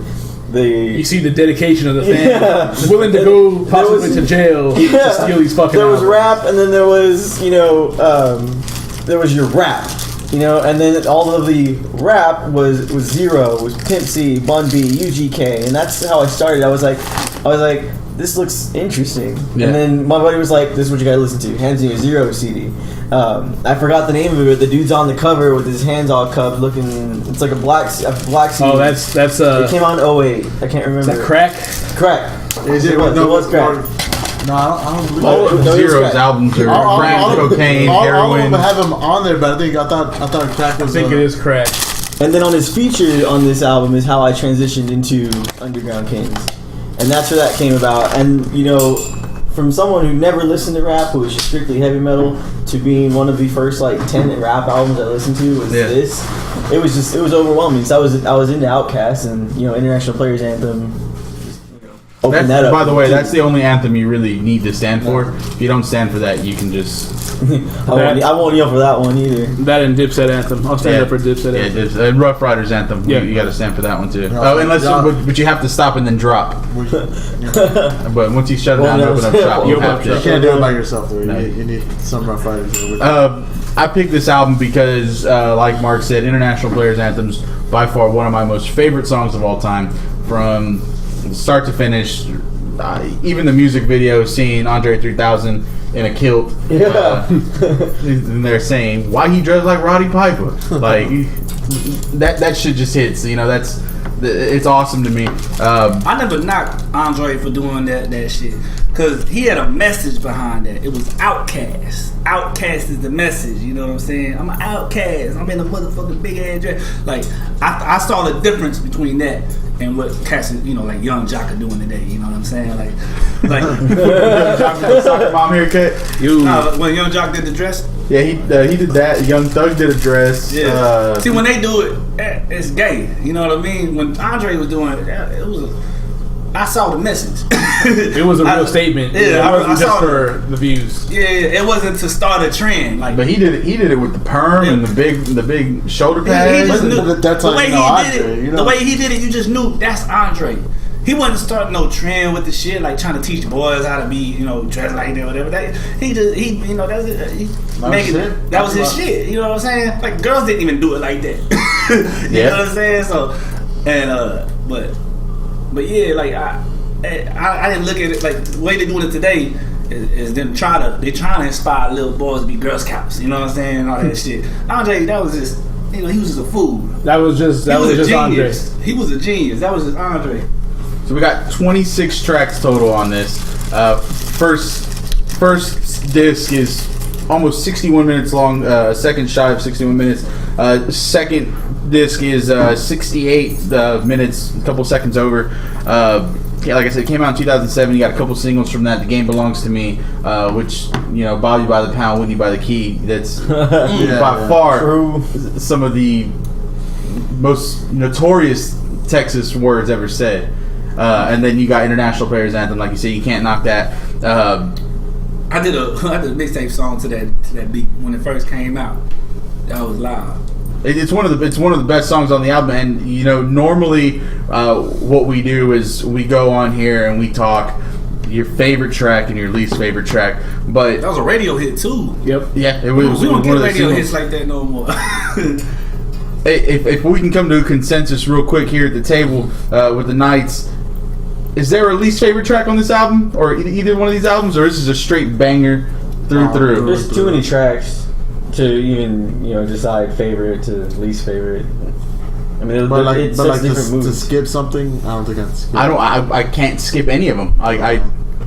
[SPEAKER 4] you
[SPEAKER 3] see the dedication of the fan, willing to go possibly to jail to steal these fucking.
[SPEAKER 4] There was rap, and then there was there was your rap. And then all of the rap was Zero, was Pimp C, Bun B, UGK, and that's how I started. I was like, this looks interesting. Yeah. And then my buddy was like, this is what you gotta listen to. Hands me a Zero CD. I forgot the name of it. The dude's on the cover with his hands all cupped, looking. It's like a black CD.
[SPEAKER 3] Oh, that's.
[SPEAKER 4] It came out in 2008. I can't remember.
[SPEAKER 3] Is that Crack?
[SPEAKER 4] Crack.
[SPEAKER 5] It
[SPEAKER 4] was Crack.
[SPEAKER 5] No, I don't believe
[SPEAKER 1] Zero's albums are crack, cocaine, heroin.
[SPEAKER 5] All of them have him on there, but I thought Crack was.
[SPEAKER 3] I think it is Crack.
[SPEAKER 4] And then on his feature on this album is how I transitioned into Underground Kingz. And that's where that came about. And, from someone who never listened to rap, who was just strictly heavy metal, to being one of the first, 10 rap albums I listened to was this. It was overwhelming. So I was into Outkast and, International Players Anthem.
[SPEAKER 1] By the way, that's the only anthem you really need to stand for. If you don't stand for that, you can just...
[SPEAKER 4] I won't yell for that one either.
[SPEAKER 3] That and Dipset Anthem. I'll stand up for Dipset Anthem.
[SPEAKER 1] And Rough Riders Anthem. Yeah. You got to stand for that one too. But you have to stop and then drop. But once you shut it down and open up shop, you have to.
[SPEAKER 5] You can't do it by yourself though. You need some Rough Riders.
[SPEAKER 1] I picked this album because, like Mark said, International Players Anthem's by far one of my most favorite songs of all time. From start to finish, even the music video, seeing Andre 3000 in a kilt, and they're saying why he dressed like Roddy Piper, like that shit just hits. It's awesome to me.
[SPEAKER 2] I never knocked Andre for doing that shit, because he had a message behind that. It was Outkast. Outkast is the message, you know what I'm saying? I'm an outcast. I'm in a motherfucking big ass dress. Like, I saw the difference between that and what cats, like Young Jock are doing today, you know what I'm saying? Like
[SPEAKER 1] Young Jock with the soccer mom haircut.
[SPEAKER 2] When Young Jock did the dress.
[SPEAKER 1] Yeah, he did that. Young Thug did a dress.
[SPEAKER 2] Yeah. See, when they do it, it's gay. You know what I mean? When Andre was doing it, I saw the message.
[SPEAKER 3] It was a real statement.
[SPEAKER 2] Yeah,
[SPEAKER 3] it wasn't just for the views.
[SPEAKER 2] Yeah, it wasn't to start a trend.
[SPEAKER 1] But he did it with the perm and the big shoulder pads.
[SPEAKER 2] He just knew, the way he did it, you just knew that's Andre. He wasn't starting no trend with the shit, like trying to teach boys how to be, dressed like that or whatever. That was his shit. You know what I'm saying? Like, girls didn't even do it like that. You know what I'm saying? So, and but yeah, like I didn't look at it like the way they're doing it today is them trying to inspire little boys to be Girl Scouts. You know what I'm saying? And all that shit. Andre, that was just he was just a fool.
[SPEAKER 3] That was just Andre.
[SPEAKER 2] He was a genius. That was just Andre.
[SPEAKER 1] So we got 26 tracks total on this. First disc is almost 61 minutes long. Second shy of 61 minutes. Second disc is 68 minutes, a couple seconds over. Like I said, it came out in 2007. You got a couple singles from that. The Game Belongs to Me, which, Bobby by the Pound, Whitney by the Key. That's by far some of the most notorious Texas words ever said. And then you got International Players Anthem, like you said, you can't knock that.
[SPEAKER 2] I did a mixtape song to that beat when it first came out. That was loud.
[SPEAKER 1] It's one of the best songs on the album, and normally what we do is we go on here and we talk your favorite track and your least favorite track. But
[SPEAKER 2] that was a radio hit too.
[SPEAKER 3] Yep.
[SPEAKER 1] Yeah, it was.
[SPEAKER 2] We don't get radio hits like that no more.
[SPEAKER 1] If we can come to a consensus real quick here at the table with the Knights, is there a least favorite track on this album, or either one of these albums, or is this a straight banger through?
[SPEAKER 4] There's too many tracks to even decide favorite to least favorite. I mean,
[SPEAKER 5] to skip something, I don't think I can skip.
[SPEAKER 1] I can't skip any of them. I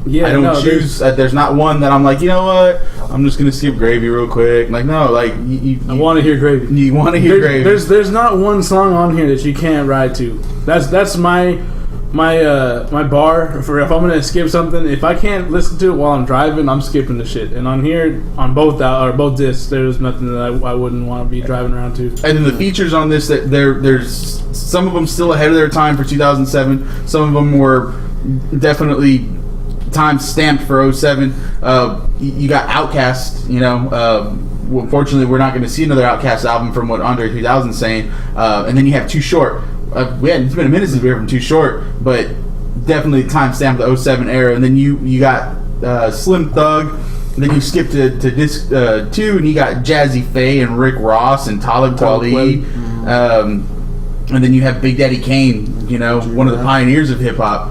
[SPEAKER 1] don't choose. There's not one that I'm like, you know what? I'm just gonna skip Gravy real quick. Like, no, like
[SPEAKER 3] I want to hear Gravy.
[SPEAKER 1] You want to hear Gravy?
[SPEAKER 3] There's not one song on here that you can't ride to. That's my my bar for if I'm gonna skip something, if I can't listen to it while I'm driving, I'm skipping the shit. And on here, on both discs, there's nothing that I wouldn't want to be driving around to.
[SPEAKER 1] And then the features on this, that there's some of them still ahead of their time for 2007. Some of them were definitely time stamped for 07. You got Outkast, you know. Unfortunately, we're not going to see another Outkast album from what Andre 3000's saying. And then you have Too Short. It's been a minute since we heard from Too Short, but definitely time stamped the 07 era. And then you got Slim Thug. And then you skip to disc 2, and you got Jazzy Faye and Rick Ross and Talib Kweli. And then you have Big Daddy Kane, you know, one of the pioneers of hip hop.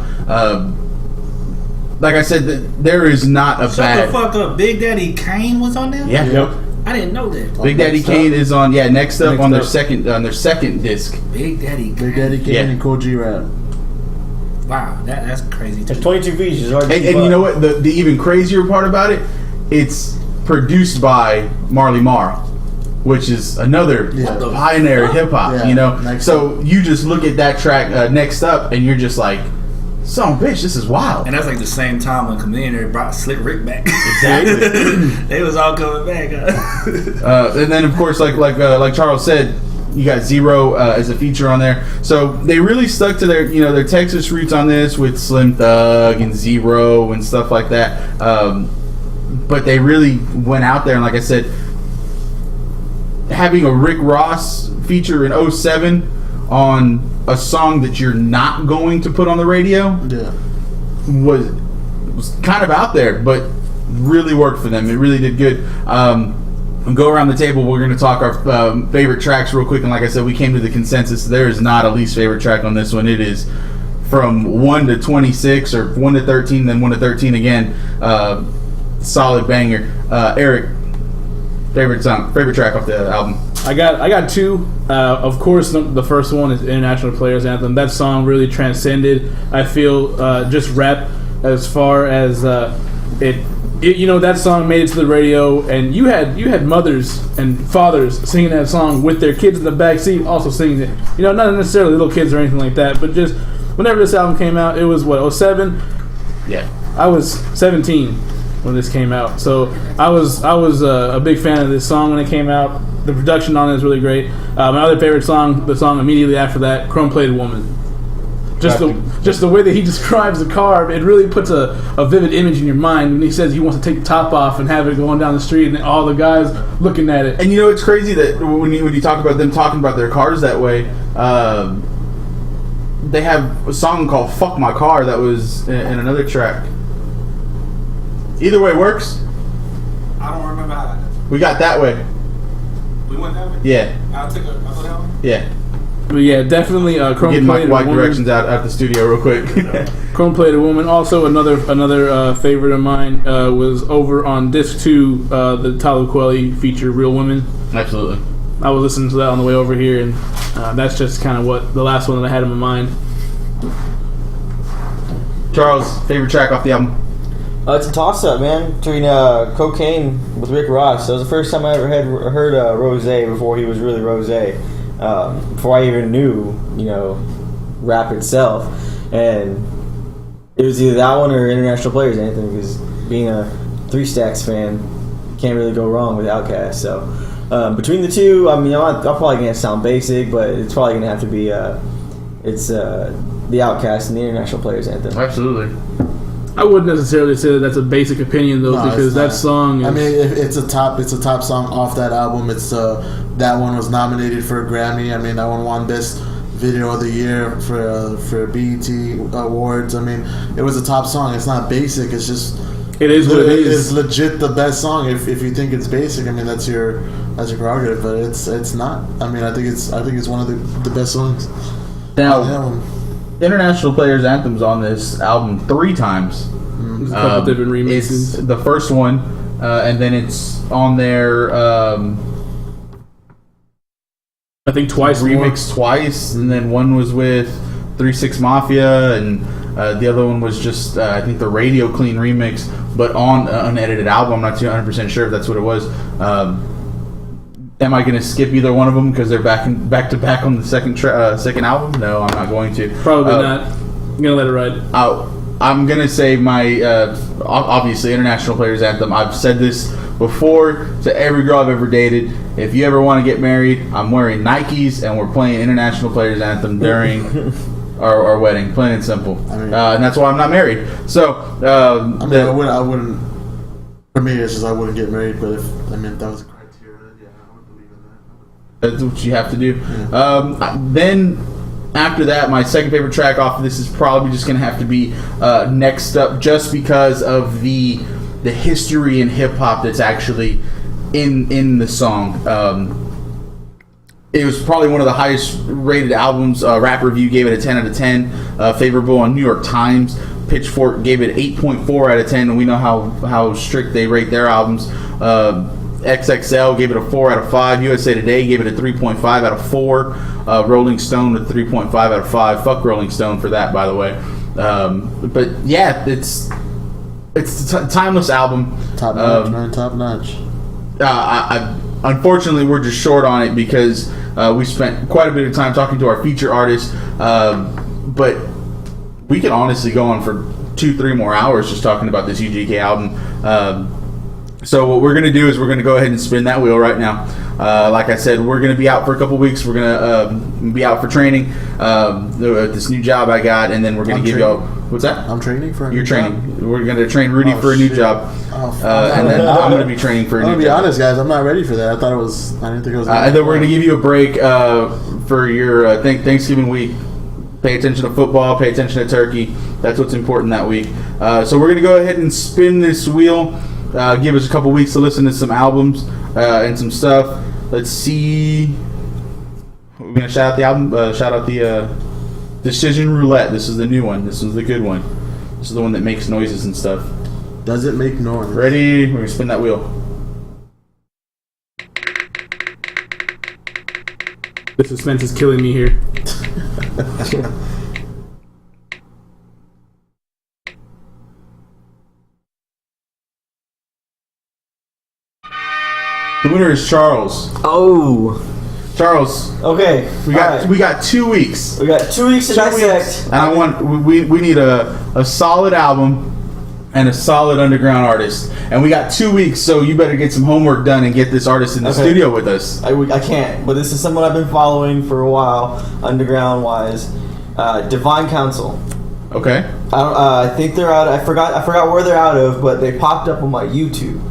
[SPEAKER 1] Like I said, there is not a bad.
[SPEAKER 2] Shut the fuck up! Big Daddy Kane was on there.
[SPEAKER 1] Yeah.
[SPEAKER 3] Yep.
[SPEAKER 2] I didn't know that.
[SPEAKER 1] Big Daddy Kane is on. Yeah, next up on their second disc.
[SPEAKER 2] Big Daddy
[SPEAKER 5] Kane and Cool G Rap.
[SPEAKER 2] Wow, that's crazy.
[SPEAKER 4] There's 22 features.
[SPEAKER 1] And you know what? The even crazier part about it, it's produced by Marley Marl, which is another pioneer hip hop.
[SPEAKER 5] Yeah.
[SPEAKER 1] You know, so you just look at that track Next Up, and you're just like, son of a bitch, this is wild.
[SPEAKER 2] And that's like the same time when Chameleon brought Slick Rick back.
[SPEAKER 1] Exactly.
[SPEAKER 2] They was all coming back.
[SPEAKER 1] And then of course, like Charles said, you got Zero as a feature on there. So they really stuck to their Texas roots on this with Slim Thug and Zero and stuff like that. But they really went out there, and like I said, having a Rick Ross feature in 07 on a song that you're not going to put on the radio was kind of out there, but really worked for them. It really did good. Go around the table. We're going to talk our favorite tracks real quick. And like I said, we came to the consensus. There is not a least favorite track on this one. It is from 1 to 26 or 1 to 13, then 1 to 13 again. Solid banger. Eric, favorite track off the album?
[SPEAKER 3] I got two. Of course, the first one is International Players Anthem. That song really transcended, I feel, just rap as far as it. You know, that song made it to the radio, and you had mothers and fathers singing that song with their kids in the back seat also singing it. You know, not necessarily little kids or anything like that, but just whenever this album came out, it was 07? Yeah. I was 17 when this came out, so I was a big fan of this song when it came out. The production on it is really great. My other favorite song, the song immediately after that, Chrome Plated Woman. Just the way that he describes the car, it really puts a vivid image in your mind when he says he wants to take the top off and have it going down the street and all the guys looking at it.
[SPEAKER 1] And you know, it's crazy that when you talk about them talking about their cars that way, they have a song called "Fuck My Car" that was in another track. Either way works.
[SPEAKER 6] I don't remember how that.
[SPEAKER 1] We got that way.
[SPEAKER 6] We went that way?
[SPEAKER 1] Yeah.
[SPEAKER 6] I'll go that way?
[SPEAKER 1] Yeah.
[SPEAKER 3] But yeah, definitely Chrome
[SPEAKER 1] Getting my
[SPEAKER 3] Plated
[SPEAKER 1] white
[SPEAKER 3] Woman.
[SPEAKER 1] directions out the studio real quick.
[SPEAKER 3] Chrome Plated Woman. Also, another favorite of mine was over on disc 2, the Talib Kweli feature, Real Women.
[SPEAKER 1] Absolutely.
[SPEAKER 3] I was listening to that on the way over here, and that's just kind of what the last one that I had in my mind.
[SPEAKER 1] Charles, favorite track off the album?
[SPEAKER 4] It's a toss-up, man, between Cocaine with Rick Ross. That was the first time I ever heard Rose before he was really Rose. Before I even knew, rap itself. And it was either that one or International Players Anthem, because being a Three Stacks fan, can't really go wrong with Outkast. So between the two, I mean, I'm probably going to sound basic, but it's probably going to have to be the Outkast and the International Players Anthem.
[SPEAKER 1] Absolutely.
[SPEAKER 3] I wouldn't necessarily say that that's a basic opinion though, because that song is,
[SPEAKER 5] I mean, it's a top song off that album. It's that one was nominated for a Grammy. I mean, that one won Best Video of the Year for BET Awards. I mean, it was a top song. It's not basic. It's just
[SPEAKER 3] it is what it is.
[SPEAKER 5] It's legit the best song. If you think it's basic, I mean, that's your prerogative. But it's not. I mean, I think it's one of the best songs.
[SPEAKER 1] Now, International Players Anthem's on this album 3 times.
[SPEAKER 3] There's a couple different remixes.
[SPEAKER 1] It's the first one, and then it's on their
[SPEAKER 3] I think twice
[SPEAKER 1] remix twice, and then one was with 3-6 Mafia, and the other one was just I think the Radio Clean remix, but on an unedited album. I'm not 100% sure if that's what it was. Am I going to skip either one of them because they're back to back on the second album? No, I'm not going to.
[SPEAKER 3] Probably not. I'm gonna let it ride.
[SPEAKER 1] I'm gonna say my obviously International Players Anthem. I've said this before to every girl I've ever dated. If you ever want to get married, I'm wearing Nikes and we're playing International Players Anthem during our wedding. Plain and simple. And that's why I'm not married. So
[SPEAKER 5] I wouldn't. For me, it's just I wouldn't get married. But if that was a criteria, yeah, I would believe in that.
[SPEAKER 1] That's what you have to do. Then after that, my second favorite track off of this is probably just going to have to be Next Up, just because of the history in hip hop that's actually in the song. It was probably one of the highest rated albums. Rap Review gave it a 10 out of 10. Favorable on New York Times. Pitchfork gave it 8.4 out of 10, and we know how strict they rate their albums. XXL gave it a 4 out of 5. USA Today gave it a 3.5 out of 4. Rolling Stone with 3.5 out of 5. Fuck Rolling Stone for that, by the way. But yeah, it's a timeless album.
[SPEAKER 5] Top notch, man. Top notch.
[SPEAKER 1] Unfortunately, we're just short on it because we spent quite a bit of time talking to our feature artists. But we could honestly go on for 2-3 more hours just talking about this UGK album. So what we're going to do is we're going to go ahead and spin that wheel right now. Like I said, we're going to be out for a couple weeks. We're going to be out for training at this new job I got, and then we're going to give y'all... What's that?
[SPEAKER 5] I'm training for a new
[SPEAKER 1] You're training.
[SPEAKER 5] job?
[SPEAKER 1] We're going to train Rudy for a new job. And then I'm going to be training for a new job.
[SPEAKER 5] I'm going to be honest, guys. I'm not ready for that. I didn't think it was...
[SPEAKER 1] and then we're going to give you a break for your Thanksgiving week. Pay attention to football. Pay attention to turkey. That's what's important that week. So we're going to go ahead and spin this wheel. Give us a couple weeks to listen to some albums and some stuff. Let's see. We're going to shout out the album. Shout out the Decision Roulette. This is the new one. This is the good one. This is the one that makes noises and stuff.
[SPEAKER 5] Does it make noise?
[SPEAKER 1] Ready? We're going to spin that wheel.
[SPEAKER 3] The suspense is killing me here.
[SPEAKER 1] The winner is Charles.
[SPEAKER 4] Oh.
[SPEAKER 1] Charles.
[SPEAKER 4] Okay.
[SPEAKER 1] We got 2 weeks.
[SPEAKER 4] We got 2 weeks to dissect.
[SPEAKER 1] And we need a solid album and a solid underground artist. And we got 2 weeks, so you better get some homework done and get this artist in the studio with us.
[SPEAKER 4] I can't, but this is someone I've been following for a while, underground wise. Divine Council.
[SPEAKER 1] Okay.
[SPEAKER 4] I think they're out. I forgot where they're out of, but they popped up on my YouTube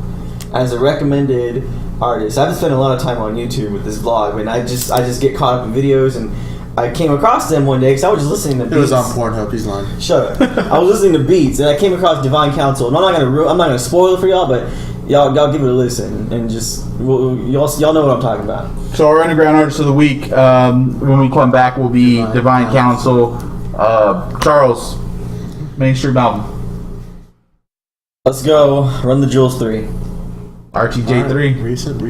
[SPEAKER 4] as a recommended artist. I've been spending a lot of time on YouTube with this vlog. I mean, I just get caught up in videos, and I came across them one day because I was just listening to beats.
[SPEAKER 5] It was on Pornhub. He's lying.
[SPEAKER 4] Shut up. I was listening to beats, and I came across Divine Council. And I'm not gonna spoil it for y'all, but y'all give it a listen and just y'all know what I'm talking about.
[SPEAKER 1] So our underground artist of the week, when we come back, will be Divine Council. Charles, mainstream album.
[SPEAKER 4] Let's go. Run the Jewels 3.
[SPEAKER 1] RTJ3.
[SPEAKER 5] Recent.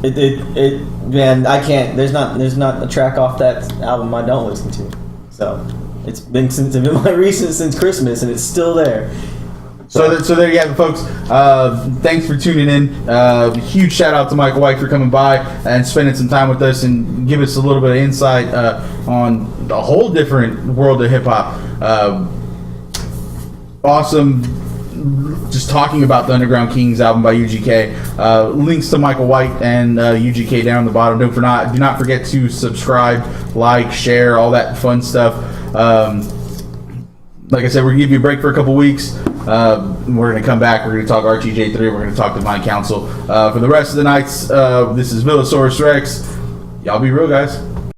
[SPEAKER 4] It man, I can't. There's not a track off that album I don't listen to. So it's been my recent since Christmas, and it's still there.
[SPEAKER 1] So there you have it, folks. Thanks for tuning in. Huge shout out to Michael White for coming by and spending some time with us and give us a little bit of insight on a whole different world of hip hop. Awesome. Just talking about the Underground Kingz album by UGK. Links to Michael White and UGK down the bottom. Do not forget to subscribe, like, share, all that fun stuff. Like I said, we're going to give you a break for a couple weeks. We're going to come back. We're going to talk RTJ3. We're going to talk Divine Council. For the rest of the nights, this is VillosaurusWrex. Y'all be real, guys.